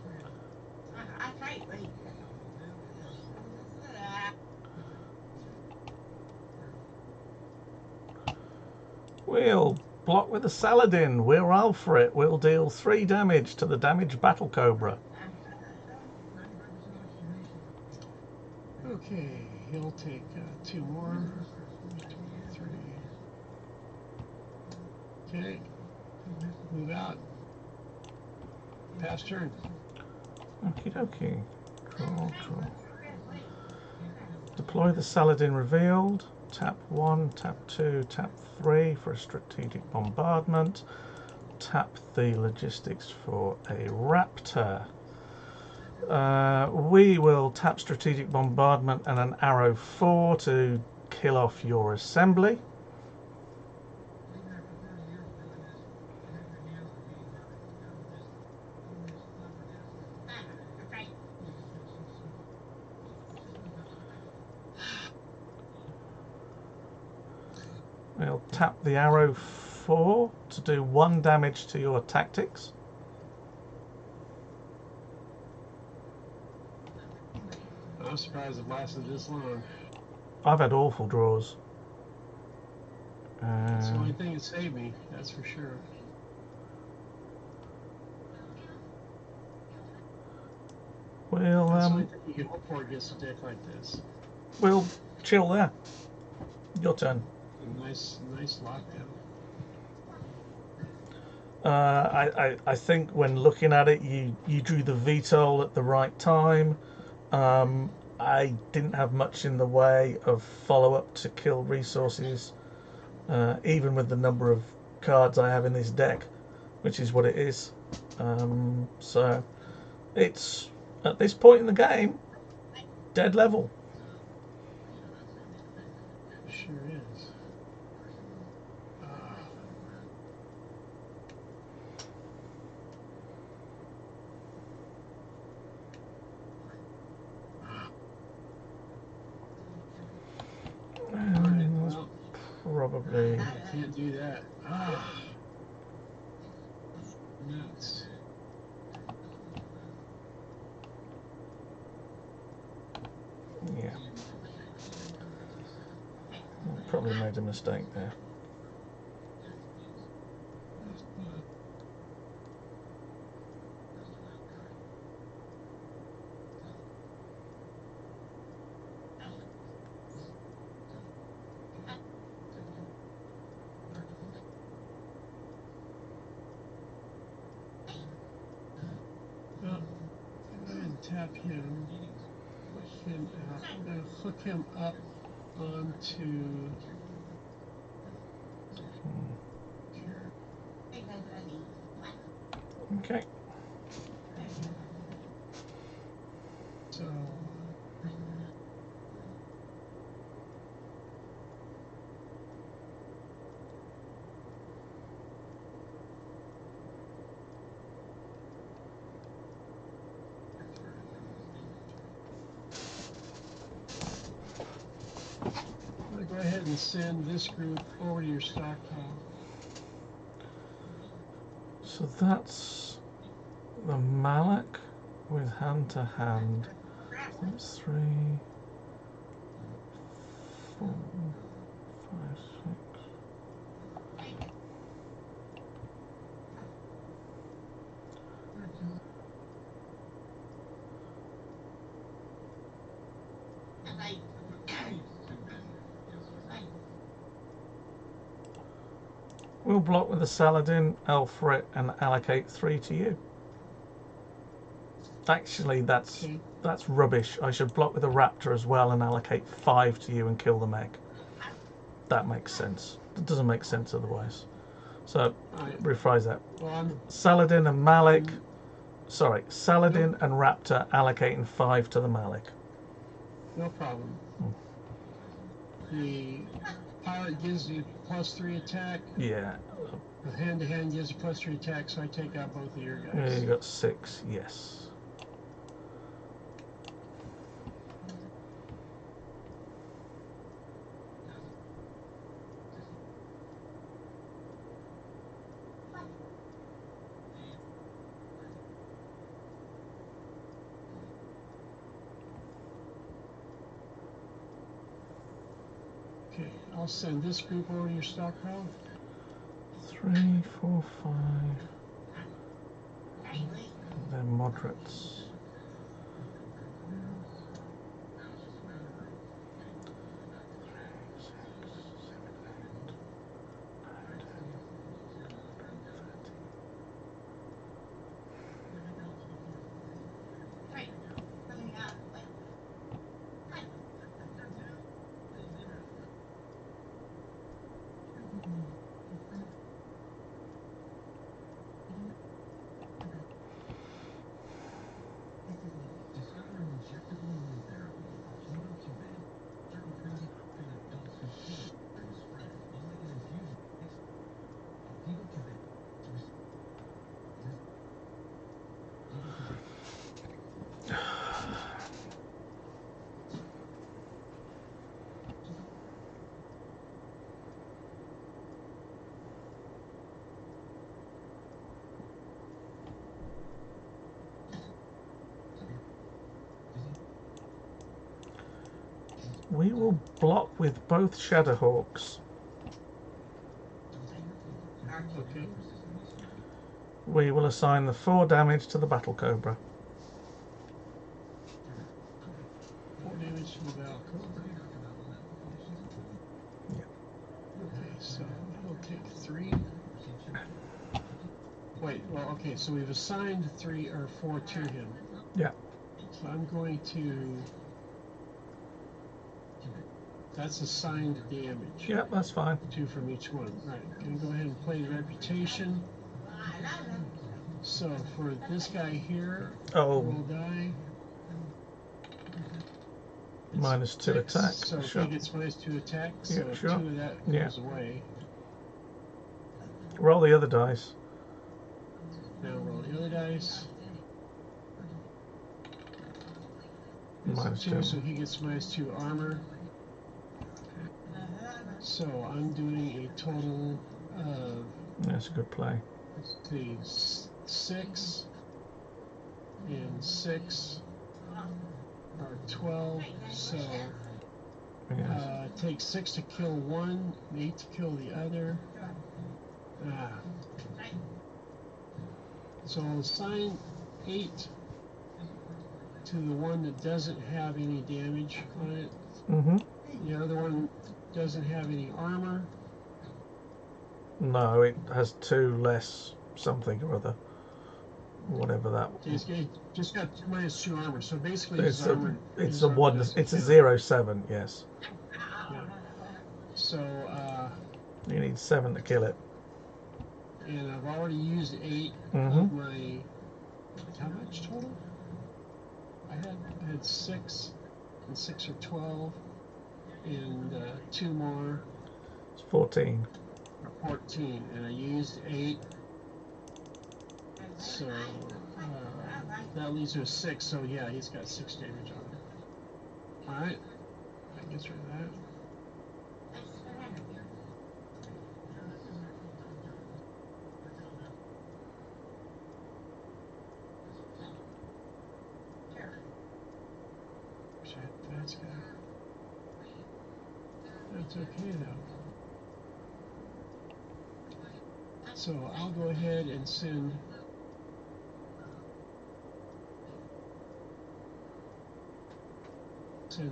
We'll block with the Saladin. We'll roll for it. We'll deal 3 damage to the damaged Battle Cobra. Okay, he'll take 2 more. 3. Okay. Move out. Pass turn. Okie dokie. Draw. Deploy the Saladin revealed. Tap 1, tap 2, tap 3 for a strategic bombardment. Tap the logistics for a Raptor. We will tap strategic bombardment and an arrow 4 to kill off your assembly. We'll tap the arrow 4 to do 1 damage to your tactics. I'm surprised it lasted this long. I've had awful draws. That's the only thing that saved me, that's for sure. We'll That's the only thing you can hope for against a deck like this. we'll chill there. Your turn. A nice lockdown. I think when looking at it, you drew the VTOL at the right time. I didn't have much in the way of follow-up to kill resources, even with the number of cards I have in this deck, which is what it is. So it's, at this point in the game, dead level. Sure is. Well, Probably. I can't do that. Nuts. Yeah. Probably made a mistake there. Well, go ahead and tap him. Push him out. I'm going to hook him up onto Okay. So I'm going to go ahead and send this group over to your stockpile. So that's the Malak with hand to hand. That's 3, 4, 5, 6. We'll block with the Saladin, Elfrit, and allocate 3 to you. Actually, that's rubbish. I should block with a Raptor as well and allocate 5 to you and kill the mech. That makes sense. It doesn't make sense otherwise. So, rephrase that. Saladin and Malik. Sorry, Saladin and Raptor allocating 5 to the Malik. No problem. The pilot gives you +3 attack. Yeah. The hand-to-hand gives you +3 attack, so I take out both of your guys. Yeah, you got 6, yes. Okay, I'll send this group over to your stockpile. 3, 4, 5. They're moderates. We will block with both Shadowhawks. Okay. We will assign the 4 damage to the Battle Cobra. 4 damage to the Battle Cobra. Yeah. Okay, so he'll take 3. Wait, well, okay, so we've assigned 3 or 4 to him. Yeah. So I'm going to... That's assigned damage. Yeah, that's fine. 2 from each one. Right. Gonna go ahead and play the reputation. So for this guy here, will die. -2 attack. So sure. he gets -2 attack. So Yeah, sure. 2 of that goes away. Roll the other dice. Now roll the other dice. -2. So he gets -2 armor. So I'm doing a total of, That's a good play. let's see, 6 and 6 are 12. So Yes. take 6 to kill one, 8 to kill the other. So I'll assign 8 to the one that doesn't have any damage on it. Mm-hmm. The other one doesn't have any armor. No, it has 2 less something or other. Whatever that. It's just got -2 armor. So basically, It's his armor. it's a 1. It's a 0-7. Yes. Yeah. So You need 7 to kill it. and I've already used 8 Mm-hmm. of my. How much total? I had 6, and 6 are 12, and 2 more It's 14. are 14, and I used 8. So that leaves her 6. So yeah, he's got 6 damage on him. All right, that gets rid of that. That's good. That's okay though. So I'll go ahead and send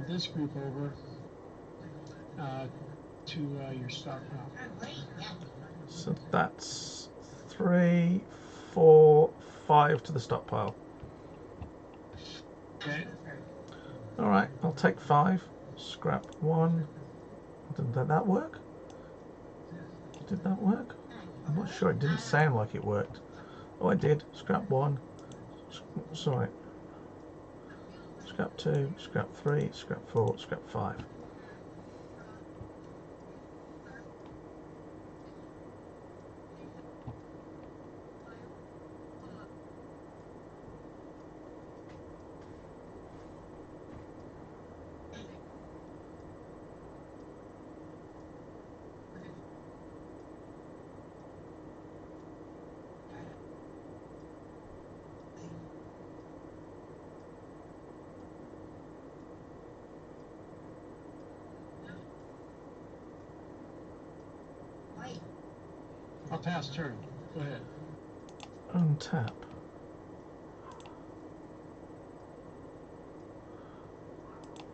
this group over to your stockpile. So that's 3, 4, 5 to the stockpile. Okay. All right, I'll take 5. Scrap 1. Did that work? Did that work? I'm not sure. It didn't sound like it worked. Oh, it did. Scrap 1. Sorry. Scrap 2. Scrap 3. Scrap 4. Scrap 5. I'll pass turn. Go ahead. Untap.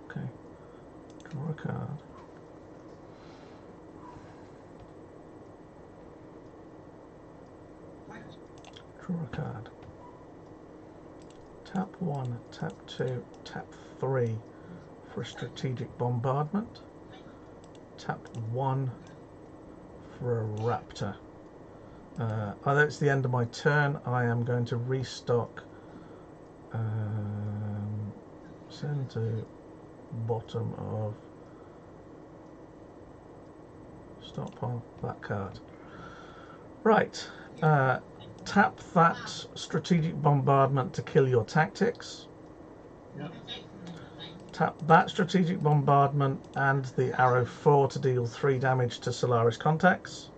Okay. Draw a card. Draw a card. Tap 1, tap 2, tap 3 for a strategic bombardment. Tap 1 for a raptor. Although it's the end of my turn, I am going to restock. Send to bottom of stockpile that card. Right. Tap that strategic bombardment to kill your tactics. Yep. Tap that strategic bombardment and the arrow 4 to deal 3 damage to Solaris contacts.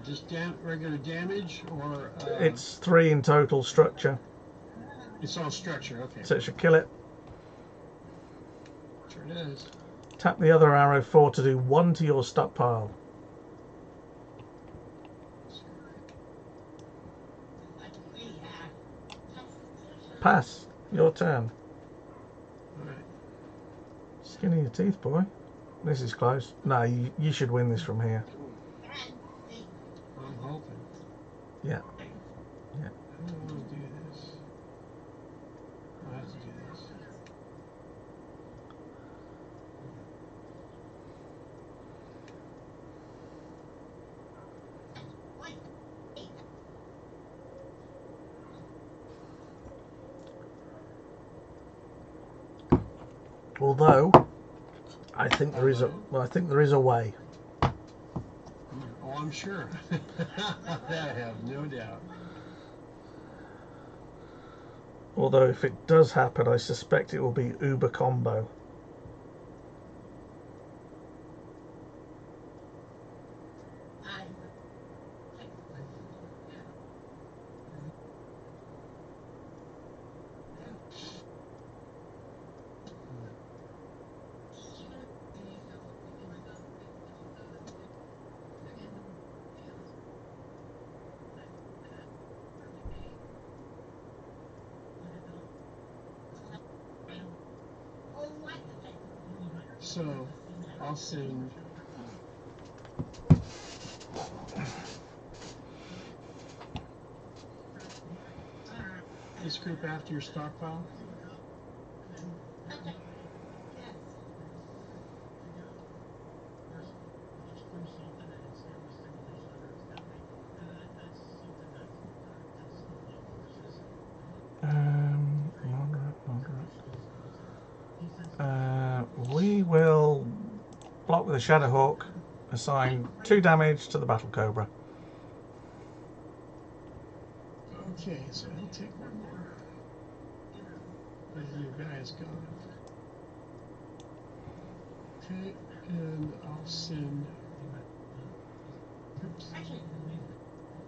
Just regular damage, or It's 3 in total structure, it's all structure. Okay. so it should kill it. Sure it is. Tap the other arrow 4 to do 1 to your stockpile. Pass. Your turn. All right. Skin of your teeth, boy. This is close. No, you should win this from here. I'm hoping. Yeah. I don't want to do this. I'll have to do this. Although I think there is a way. Oh, I'm sure. I have no doubt. Although if it does happen, I suspect it will be Uber combo. So I'll send this group after your stockpile. the Shadowhawk, assign 2 damage to the Battle Cobra. Okay, so he'll take one more. And your guy is gone. Okay, and I'll send. Oops.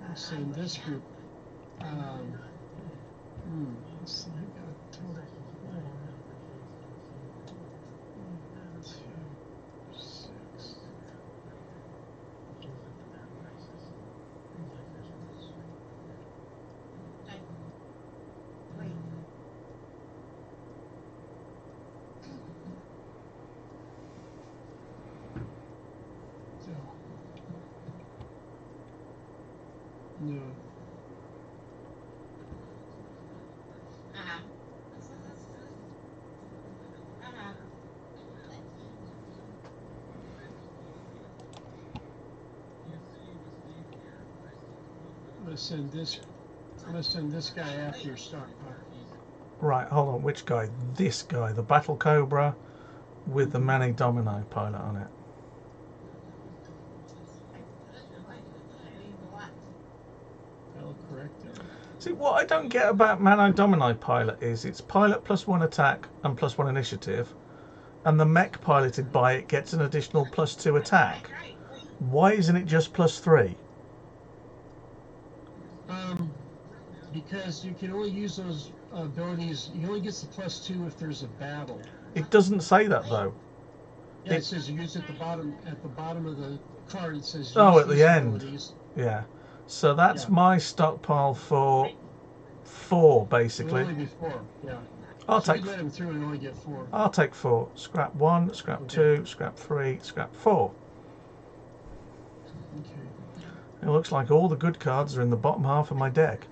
I'll send this group. Let's see, I got total 4. 1, 2, 6. So, no. I'm gonna send this guy after your Stockpile. Right, hold on. Which guy? This guy, the Battle Cobra, with the Mani Domino pilot on it. That'll correct it. See, what I don't get about Mani Domino pilot is it's pilot +1 attack and +1 initiative, and the mech piloted by it gets an additional +2 attack. Why isn't it just +3? Because you can only use those abilities. He only gets the +2 if there's a battle. It doesn't say that though. Yeah, it says use at the bottom of the card. It says use Oh, at the these end. abilities. Yeah. So that's Yeah. my stockpile for 4, basically. It'll only be 4. Yeah. I'll So take. you let him through and only get 4. I'll take 4. Scrap 1, scrap Okay. 2, scrap 3, scrap 4. Okay. It looks like all the good cards are in the bottom half of my deck.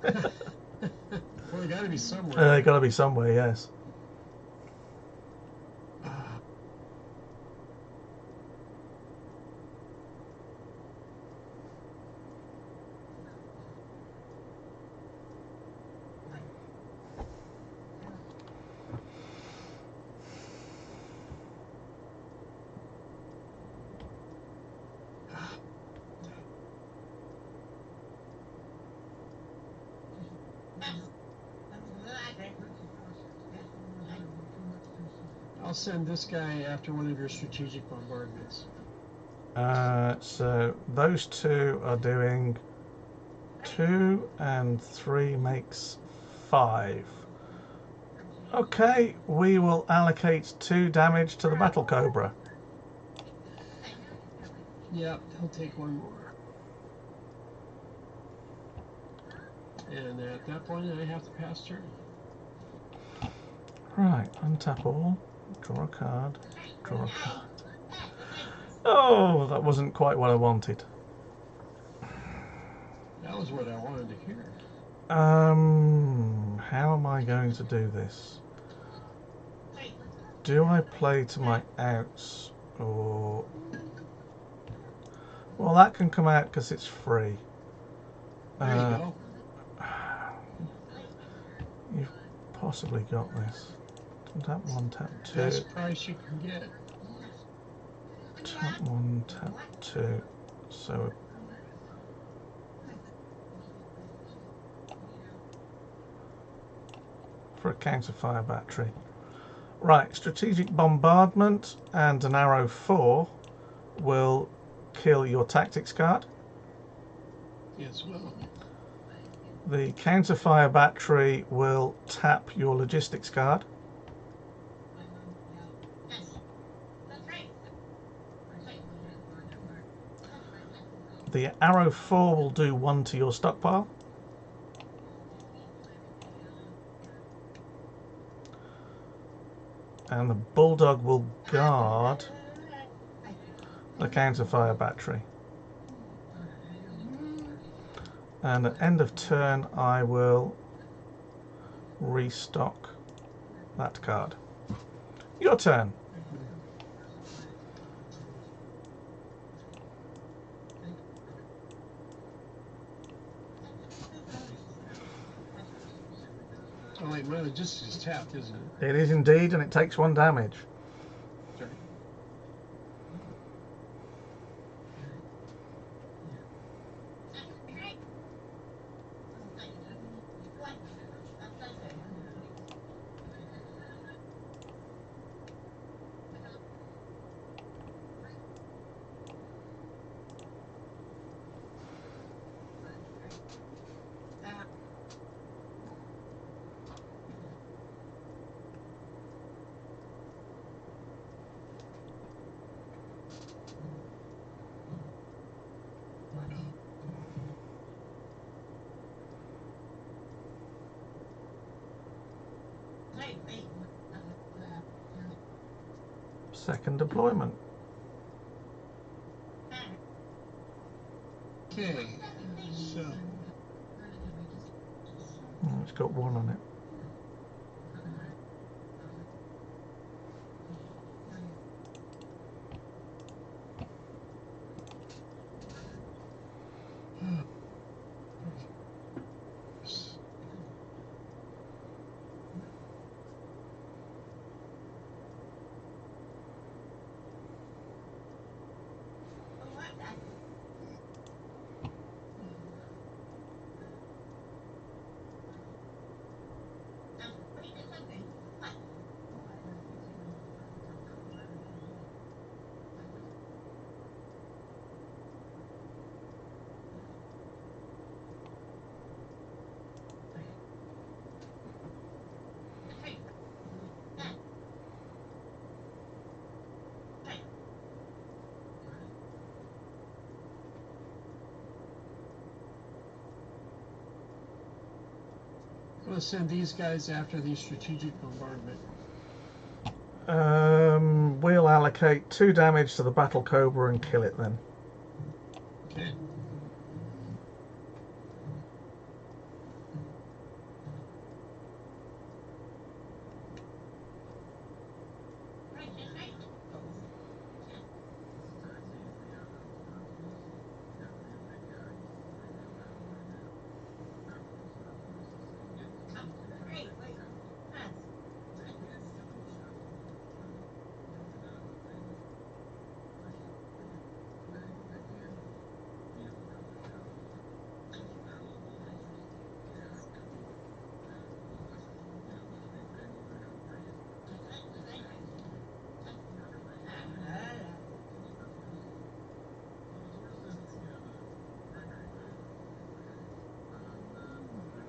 Well, they got to be somewhere. They got to be somewhere, yes. I'll send this guy after one of your strategic bombardments. So those 2 are doing 2 and 3 makes 5. Okay, we will allocate 2 damage to the Battle Cobra. Yep, he'll take one more. And at that point, I have to pass turn. Right, untap all, draw a card, draw a card. Oh, that wasn't quite what I wanted. That was what I wanted to hear. How am I going to do this? Do I play to my outs or... Well, that can come out because it's free. There you go. You've possibly got this. Tap 1, tap 2. Best price you can get. Tap 1, tap 2. So... for a Counterfire battery. Right, strategic bombardment and an arrow 4 will kill your tactics card. Yes, well. The Counterfire battery will tap your logistics card. The arrow 4 will do 1 to your stockpile. And the Bulldog will guard the Counterfire battery. And at end of turn, I will restock that card. Your turn. Oh wait, well, it just is tapped, isn't it? It is indeed, and it takes 1 damage. Sorry. Second deployment. Okay, so Oh, it's got one on it. I'm going to send these guys after the strategic bombardment. We'll allocate 2 damage to the Battle Cobra and kill it then. Okay.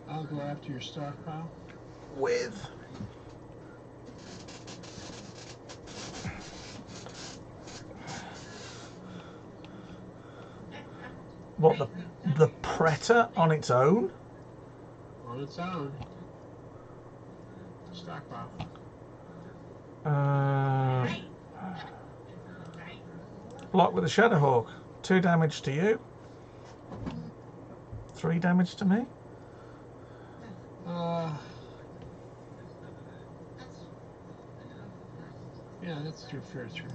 I'll go after your stockpile. With what, the Predator on its own? On its own. Stockpile. Block with a Shadowhawk. 2 damage to you. 3 damage to me. Yeah, that's your fair trade.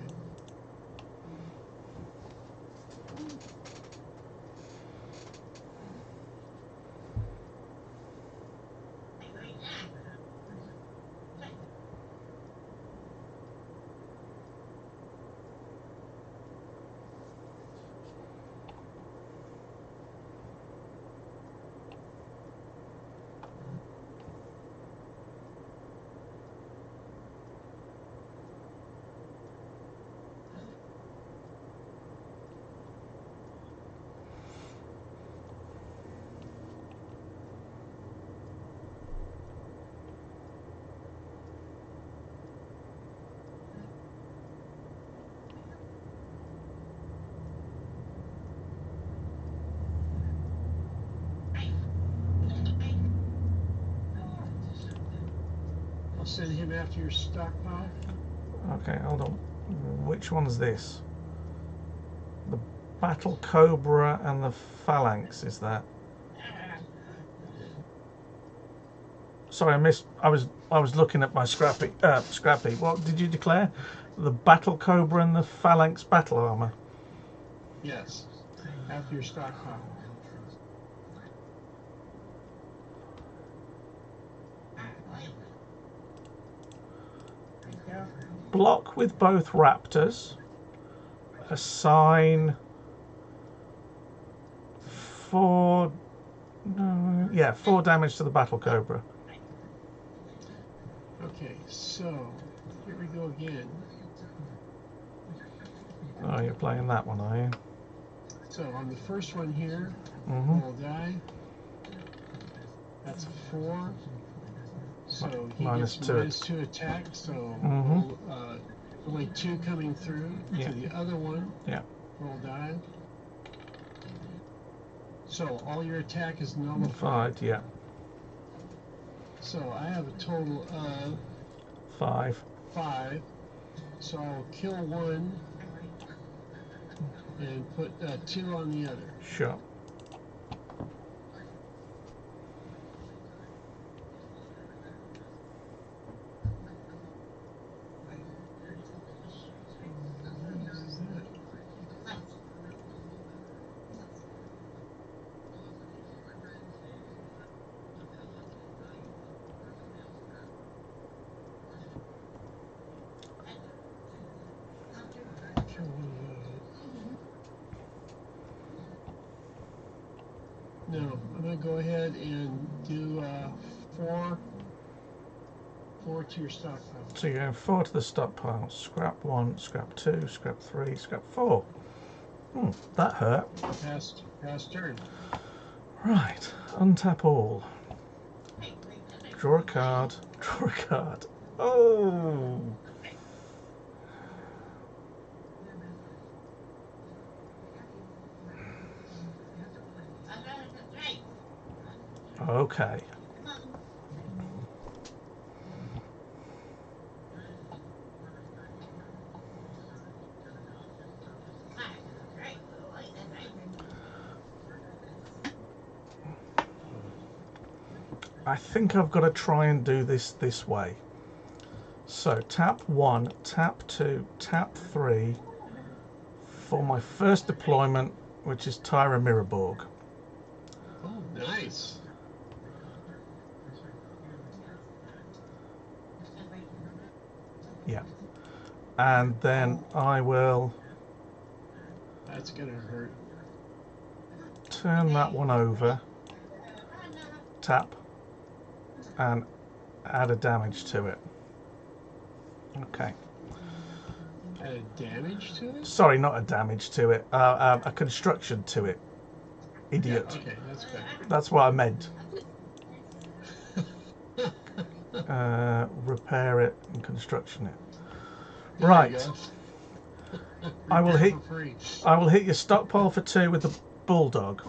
I'll send him after your stockpile. Okay, hold on. Which one's this? The Battle Cobra and the Phalanx, is that? Sorry, I missed. I was looking at my Scrappy. Scrappy. What did you declare? The Battle Cobra and the Phalanx battle armor. Yes, after your stockpile. Block with both Raptors. Assign 4. No, yeah, 4 damage to the Battle Cobra. Okay, so here we go again. Oh, you're playing that one, are you? So on the first one here, Mm-hmm. roll die. That's a 4. So he Minus gets 2. -2 attack. So Mm-hmm. roll, only 2 coming through. Yeah. To the other one. Yeah. Roll die. So all your attack is nullified. Yeah. So I have a total of 5. 5. So I'll kill one and put 2 on the other. Sure. No, I'm going to go ahead and do 4 to your stockpile. So you're going 4 to the stockpile. Scrap 1, scrap 2, scrap 3, scrap 4. That hurt. Past turn. Right, untap all. Draw a card, draw a card. Oh! Okay. I think I've got to try and do this way. So tap 1, tap 2, tap 3 for my first deployment, which is Tyra Miraborg. Oh, nice. Yeah. And then I will That's going to hurt. turn that one over, tap, and add a damage to it. Okay. Add damage to it? Sorry, not a damage to it, a construction to it. Idiot. Yeah, okay, that's better. That's what I meant. Repair it and construction it. There Right. you go. I will Repair hit. for free. I will hit your stockpile for 2 with the bulldog.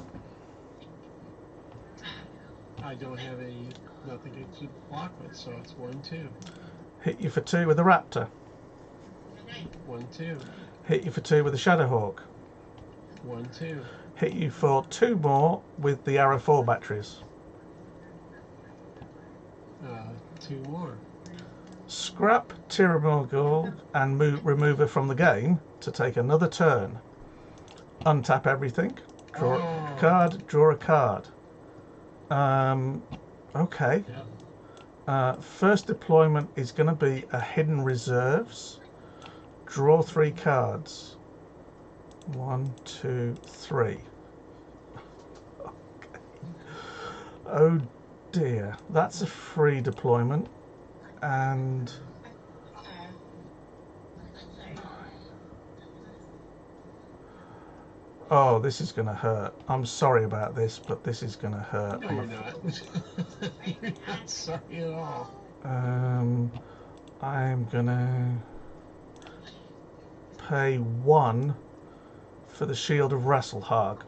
I don't have nothing to block with, so it's 1, 2. Hit you for 2 with the raptor. 1, 2. Hit you for 2 with the shadowhawk. 1, 2. Hit you for 2 more with the arrow 4 batteries. 2 more. Scrap Tyramorgul and remove her from the game to take another turn. Untap everything. Draw a card. Draw a card. Okay. Yep. First deployment is going to be a hidden reserves. Draw 3 cards. 1, 2, 3. Okay. Oh dear, that's a free deployment, and oh, this is going to hurt. I'm sorry about this, but this is going to hurt. No, you're not. You're not sorry at all. I'm going to pay 1 for the Shield of Raselhague.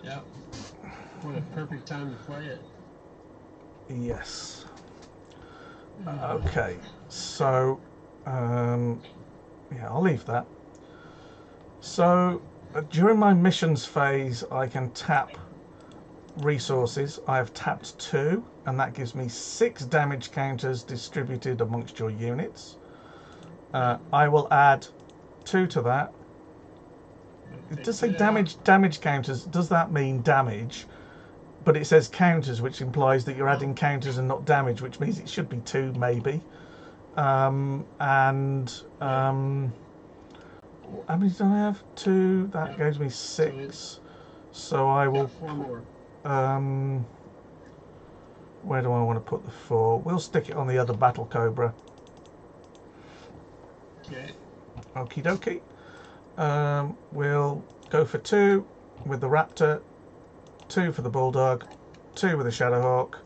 Yep. What a perfect time to play it. Yes. Okay, so yeah, I'll leave that. So during my missions phase, I can tap resources. I have tapped 2, and that gives me 6 damage counters distributed amongst your units. I will add 2 to that. It does say damage counters. Does that mean damage? But it says counters, which implies that you're adding counters and not damage, which means it should be 2 maybe. How many do I have? 2. That gives me 6. So I will. 4 more. Where do I want to put the 4? We'll stick it on the other Battle Cobra. Okay. Okie dokie. We'll go for 2 with the Raptor, 2 for the Bulldog, 2 with the Shadowhawk,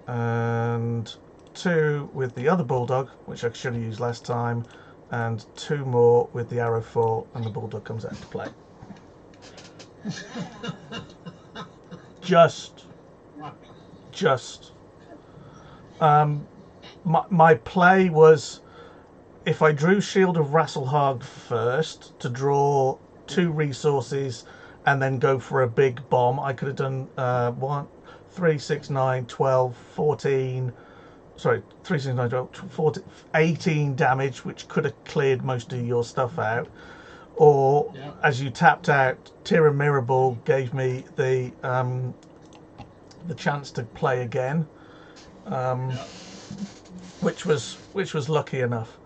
and 2 with the other Bulldog, which I should have used last time, and 2 more with the Arrow 4, and the Bulldog comes out to play. Just just my play was, if I drew Shield of Raselhague first to draw 2 resources and then go for a big bomb, I could have done 1, 3, 6, 9, 12, 14. Sorry, 3, 6, 9, 12, 14, 18 damage, which could have cleared most of your stuff out. Or, as you tapped out, Tira Mirrorball gave me the chance to play again, which was lucky enough.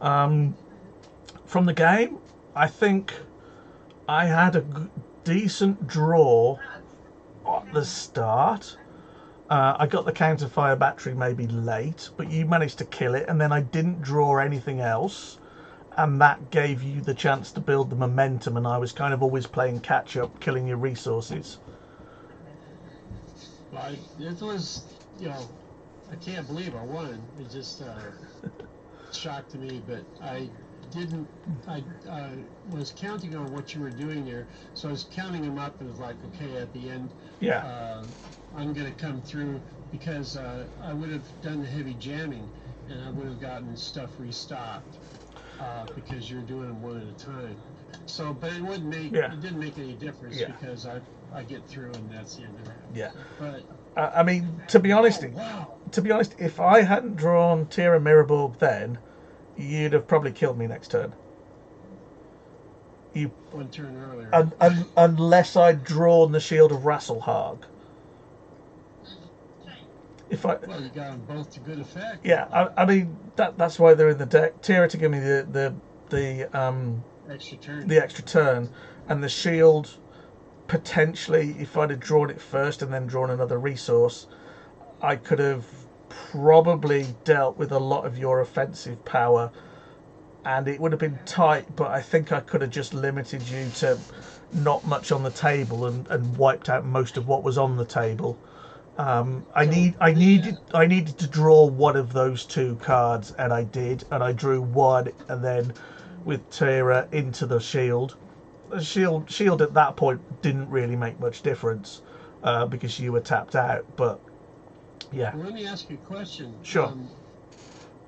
From the game, I think I had a decent draw at the start. I got the Counterfire battery maybe late, but you managed to kill it, and then I didn't draw anything else, and that gave you the chance to build the momentum, and I was kind of always playing catch up, killing your resources. Well, it was, I can't believe I won. It just shocked to me, but I was counting on what you were doing there, so I was counting them up, and it was like, okay, at the end, I'm going to come through, because I would have done the heavy jamming, and I would have gotten stuff restocked, because you're doing them one at a time. So, but it wouldn't make it didn't make any difference, because I get through, and that's the end of it. Yeah. But I mean, to be honest, if I hadn't drawn Tira Mirrorball then, you'd have probably killed me next turn. One turn earlier. Unless I'd drawn the Shield of Raselhague. Well, you got them both to good effect. Yeah, I mean that's why they're in the deck. Tira to give me the extra turn. The extra turn, and the shield potentially, if I'd have drawn it first and then drawn another resource, I could have probably dealt with a lot of your offensive power, and it would have been tight, but I think I could have just limited you to not much on the table and wiped out most of what was on the table. I needed to draw one of those 2 cards, and I did, and I drew one, and then with Tira into the shield. The shield at that point didn't really make much difference because you were tapped out, but yeah. Well, let me ask you a question. Sure.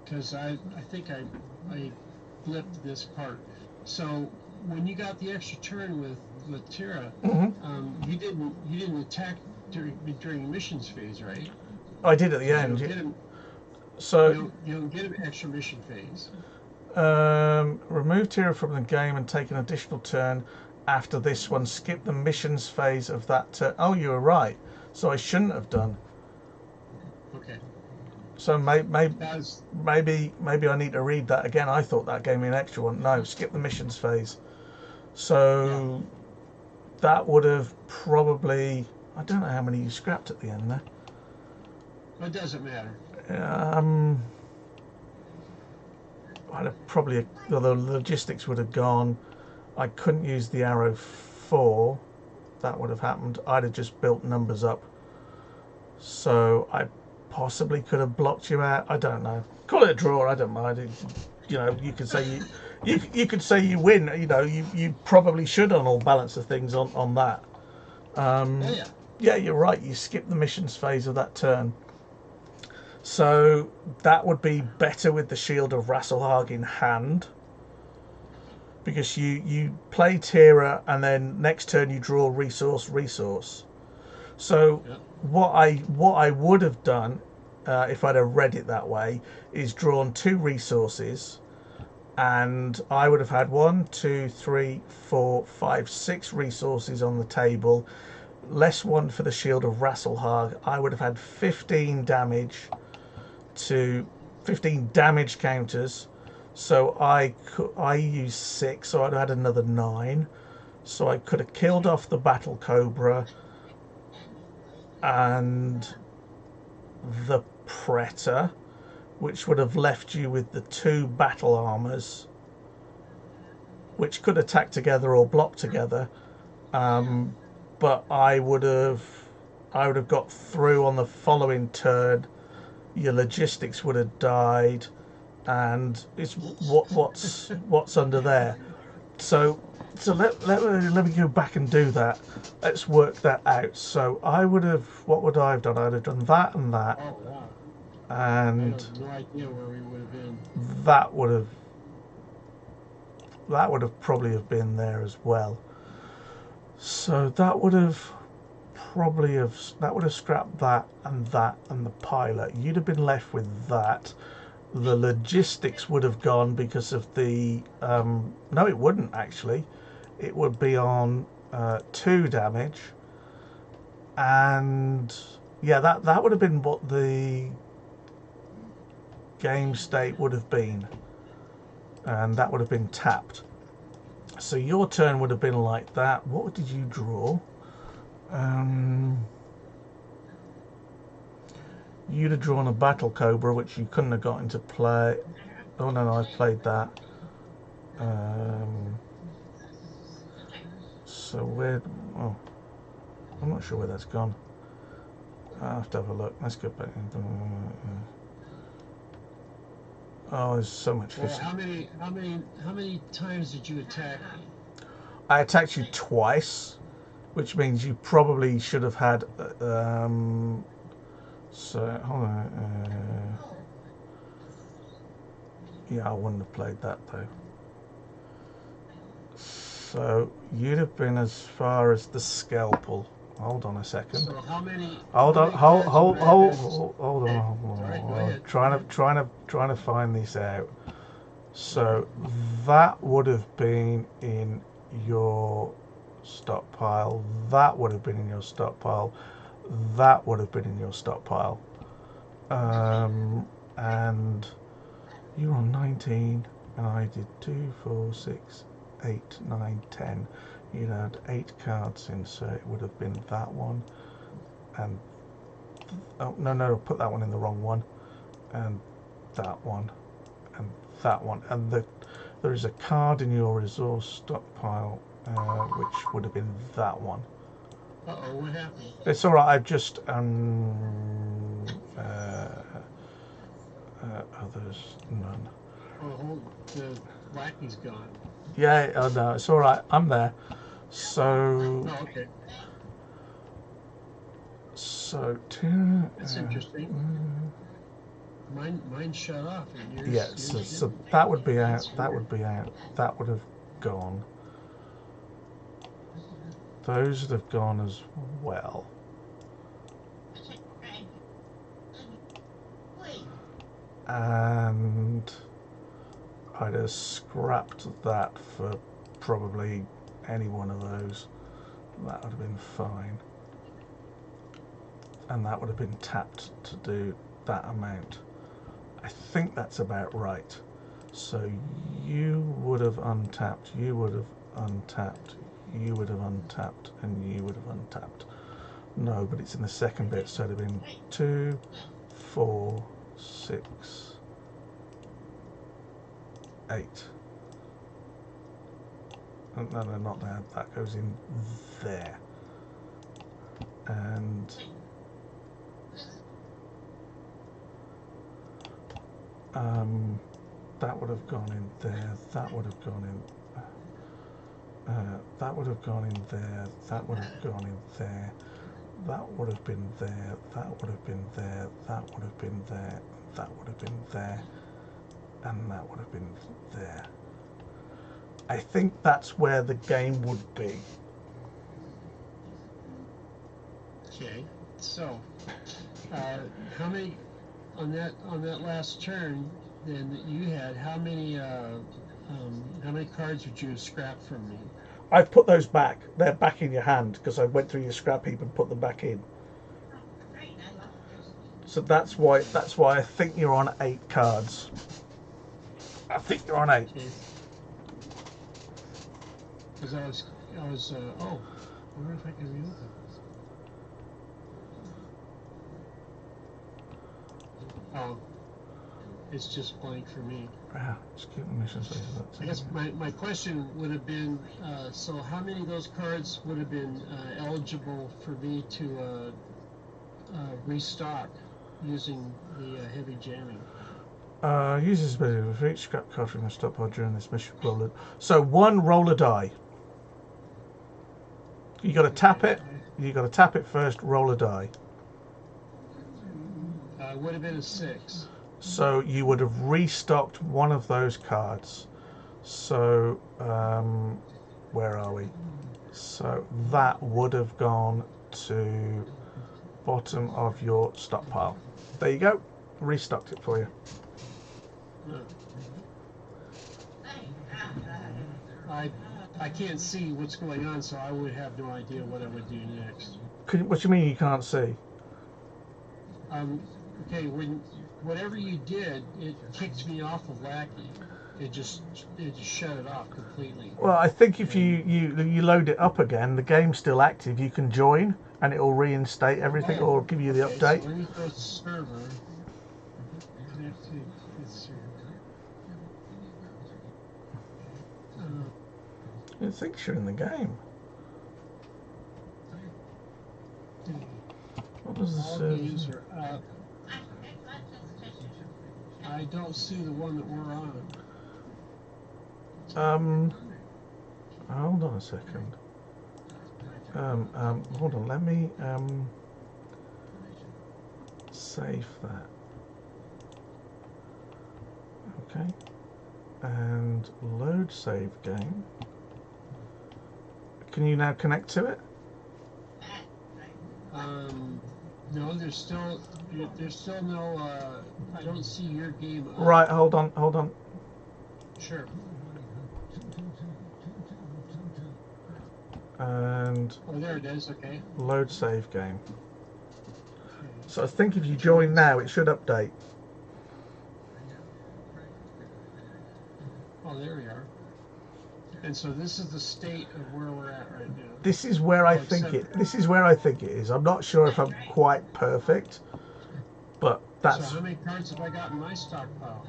Because I think I flipped this part. So when you got the extra turn with Tira, you didn't attack during the missions phase, right? I did at the end. You don't get an extra mission phase. Remove Tira from the game and take an additional turn after this one. Skip the missions phase of that turn. Oh, you were right. So I shouldn't have done. Okay. So maybe I need to read that again. I thought that gave me an extra one. No, skip the missions phase. So that would have probably, I don't know how many you scrapped at the end there. It doesn't matter. I'd have probably, the logistics would have gone. I couldn't use the arrow 4. That would have happened. I'd have just built numbers up. So I possibly could have blocked you out. I don't know. Call it a draw. I don't mind. You could say you could say you win. You probably should on all balance of things on that. Yeah, you're right. You skip the missions phase of that turn. So that would be better with the Shield of Raselhague in hand, because you play Tira and then next turn you draw resource. So what I would have done if I'd have read it that way is drawn 2 resources, and I would have had 1, 2, 3, 4, 5, 6 resources on the table, less 1 for the Shield of Raselhague. I would have had 15 damage counters. So I used 6, so I'd have had another 9. So I could have killed off the Battle Cobra and the Preta, which would have left you with the 2 battle armors, which could attack together or block together. But I would have got through on the following turn. Your logistics would have died, and it's what's under there. So So let me go back and do that. Let's work that out. So I would have, what would I have done? I'd have done that and that, Oh, wow. and I have no idea where we would have been. that would have probably have been there as well. So that would have scrapped that and the pilot. You'd have been left with that. The logistics would have gone because of the no, it wouldn't actually. It would be on 2 damage, and yeah, that would have been what the game state would have been, and that would have been tapped. So your turn would have been like that. What did you draw? You'd have drawn a Battle Cobra, which you couldn't have got into play. Oh no, I've played that. So where? Oh, I'm not sure where that's gone. I have to have a look. Let's go back. Oh, there's so much. Well, how many times did you attack me? I attacked you twice, which means you probably should have had. So hold on. Yeah, I wouldn't have played that though. So you'd have been as far as the scalpel. Hold on a second. So how many? Hold on. Hold on. Sorry, Trying to find this out. So that would have been in your stockpile. That would have been in your stockpile. That would have been in your stockpile. And you were on 19, and I did 2, 4, 6, 8, 9, 10. You'd had 8 cards in, so it would have been that one. And oh no, put that one in the wrong one. And that one, and that one. And there is a card in your resource stockpile, which would have been that one. Uh-oh, what happened? It's all right. I've just others none. Oh, the lackey's gone. Yeah, oh no, it's all right. I'm there. So. Oh, okay. So two. That's interesting. Mine shut off. And yours, Yeah. So that would be out. That would be out. That would have gone. Those would have gone as well. And I'd have scrapped that for probably any one of those. That would have been fine. And that would have been tapped to do that amount. I think that's about right. So you would have untapped, you would have untapped, you would have untapped, and you would have untapped. No, but it's in the second bit, so it would have been 2, 4, 6, 8. No, not that. That goes in there. And that would have gone in there. That would have gone in. That would have gone in there. That would have gone in there. That would have been there. That would have been there. That would have been there. That would have been there. And that would have been there. I think that's where the game would be. Okay. So, how many on that last turn then that you had? How many cards would you have scrapped from me? I've put those back. They're back in your hand because I went through your scrap heap and put them back in. So that's why I think you're on 8 cards. I think you're on 8. Okay. Because I was oh, I wonder if I can reopen this. Oh, it's just blank for me. Yeah, just keep the missions. I guess my question would have been, so how many of those cards would have been eligible for me to restock using the heavy jamming? Use this ability for each scrap card from the stockpile during this mission. Roll it. So 1, roll a die. You got to tap it. You got to tap it first. Roll a die. Would have been a 6. So you would have restocked one of those cards. So where are we? So that would have gone to bottom of your stockpile. There you go. Restocked it for you. I can't see what's going on, so I would have no idea what I would do next. What do you mean you can't see? Okay, whatever you did, it kicked me off of Lackey. It just shut it off completely. Well, I think if you load it up again, the game's still active. You can join, and it will reinstate everything, or give you the update. So let me go to server. Connect to this server. It thinks you're in the game. What does the All server? games are up. I don't see the one that we're on. Hold on a second. Hold on. Let me save that. Okay. And load save game. Can you now connect to it? No, there's still no. I don't see your game up. Right. Hold on. Sure. And Oh, there it is. Okay. load save game. So I think if you join now, it should update. Oh, there we are. And so this is the state of where we're at right now. This is where I think it. This is where I think it is. I'm not sure if I'm quite perfect, but that's. So how many cards have I got in my stockpile?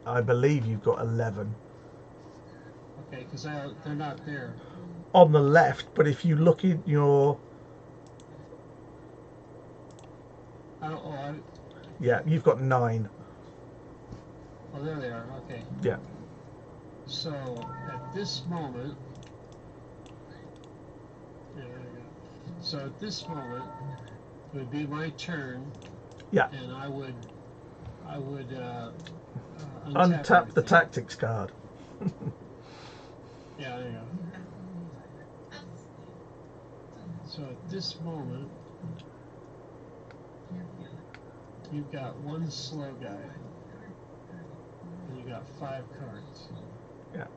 I believe you've got 11 Okay, because they're not there. on the left. But if you look in your, yeah, you've got 9. Oh, there they are. Okay. Yeah. So at this moment, yeah, there we go. So at this moment, it would be my turn. Yeah. And I would Untap the everything. tactics card. Yeah, there you go. So at this moment, you've got one slow guy. And you got 5 cards. Yeah.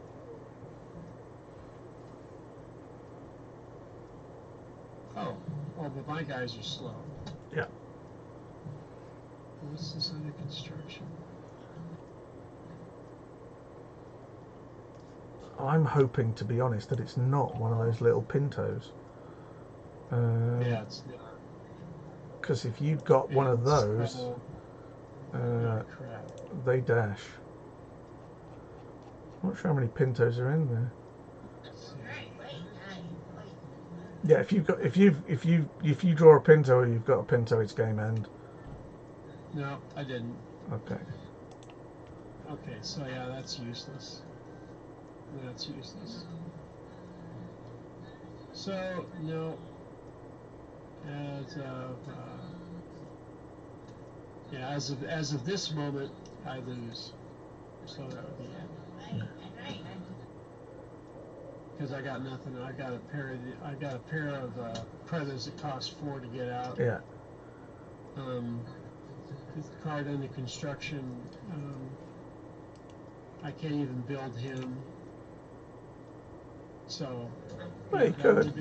Oh, but my guys are slow. Yeah. What's this under construction? I'm hoping, to be honest, that it's not one of those little Pintos. Yeah, it's not. Because if you've got one of those, crap. they dash. I'm not sure how many Pintos are in there. Yeah, if you draw a Pinto or you've got a Pinto, it's game end. No, I didn't. Okay. Okay, so yeah, that's useless. That's useless. So no. As of this moment, I lose. So that would be it. Because I got nothing. I got a pair of Predators that cost 4 to get out. Yeah. This card under construction. I can't even build him. So. Well, you could. That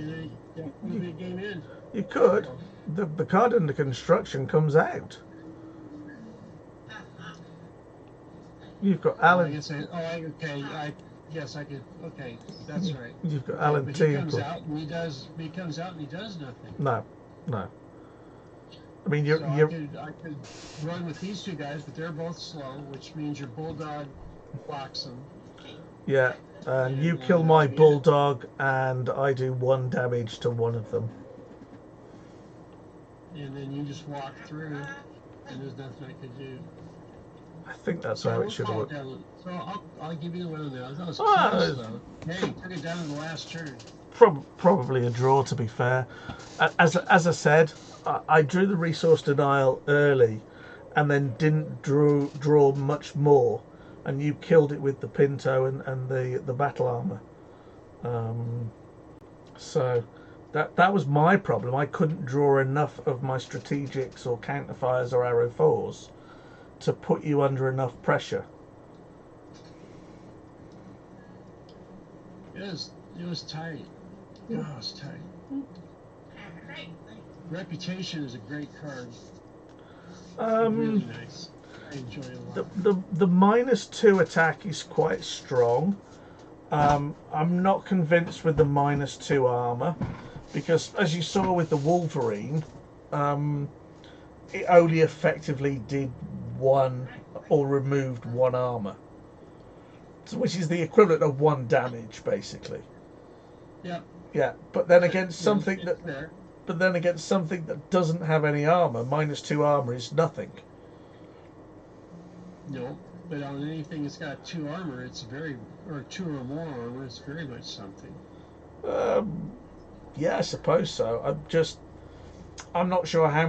would be a game end. You could. The card under construction comes out. You've got Alan. Yes, I could. Okay, that's right. You've got Alan But T. he comes out and he does nothing. No. I mean, So I could run with these 2 guys, but they're both slow, which means your bulldog blocks them. Yeah, and you kill my bulldog, and I do 1 damage to one of them. And then you just walk through, and there's nothing I could do. I think that's So how we'll it should have call it worked. down. So I'll give you the one now. That was Ah, close though. Hey, took it down in the last turn. Probably a draw, to be fair. As I said, I drew the resource denial early, and then didn't draw much more, and you killed it with the Pinto and the battle armor. So that was my problem. I couldn't draw enough of my strategics or counterfires or arrow 4s to put you under enough pressure. It was tight. Oh, it was tight. Reputation is a great card. Really nice. I enjoy it a lot. The -2 attack is quite strong. I'm not convinced with the -2 armor, because as you saw with the Wolverine, it only effectively did one or removed one armor, so, which is the equivalent of 1 damage basically. Yeah. Yeah, but then against something that Fair. but then against something that doesn't have any armor, -2 armor is nothing. No, but on anything that's got 2 armor, it's very, or 2 or more armor, it's very much something. Yeah, I suppose so. I'm not sure how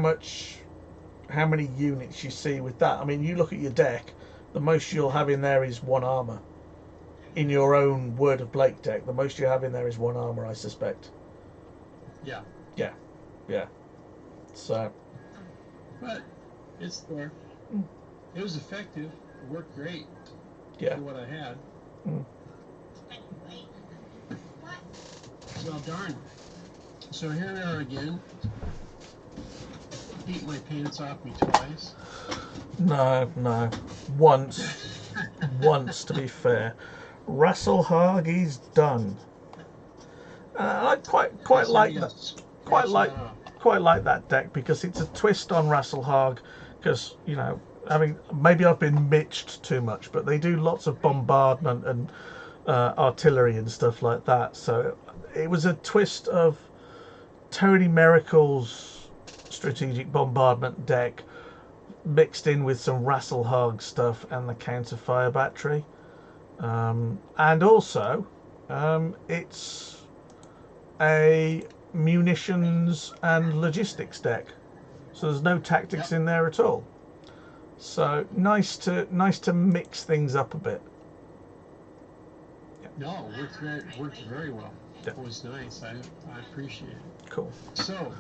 many units you see with that. I mean, you look at your deck, the most you'll have in there is 1 armor. In your own Word of Blake deck, the most you have in there is 1 armor, I suspect. Yeah. Yeah. So. But it's there. It was effective. It worked great. Yeah. For what I had. Well, darn. So here we are again. Beat my pants off me twice. No. Once, to be fair. Raselhage's done. I quite like that. Quite like that deck, because it's a twist on Raselhague. Because maybe I've been mitched too much, but they do lots of bombardment and artillery and stuff like that. So it was a twist of Tony Miracle's strategic bombardment deck mixed in with some Raselhague stuff and the Counterfire battery. And also, it's a munitions and logistics deck, so there's no tactics in there at all. So nice to mix things up a bit. No, it worked very well. It was nice. I appreciate it. Cool. So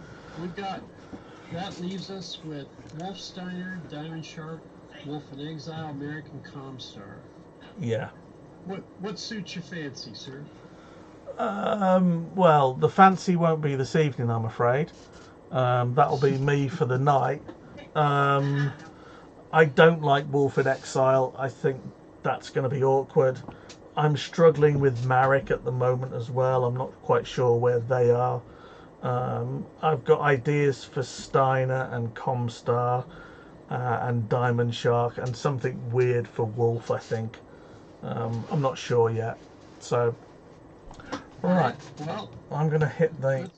that leaves us with Wolfsteiner, Diamond Shark, Wolf in Exile, American Comstar. Yeah. What suits your fancy, sir? Well, the fancy won't be this evening, I'm afraid. That'll be me for the night. I don't like Wolf in Exile. I think that's going to be awkward. I'm struggling with Marek at the moment as well. I'm not quite sure where they are. I've got ideas for Steiner and Comstar and Diamond Shark, and something weird for Wolf, I think. I'm not sure yet. So, right. Well, I'm going to hit the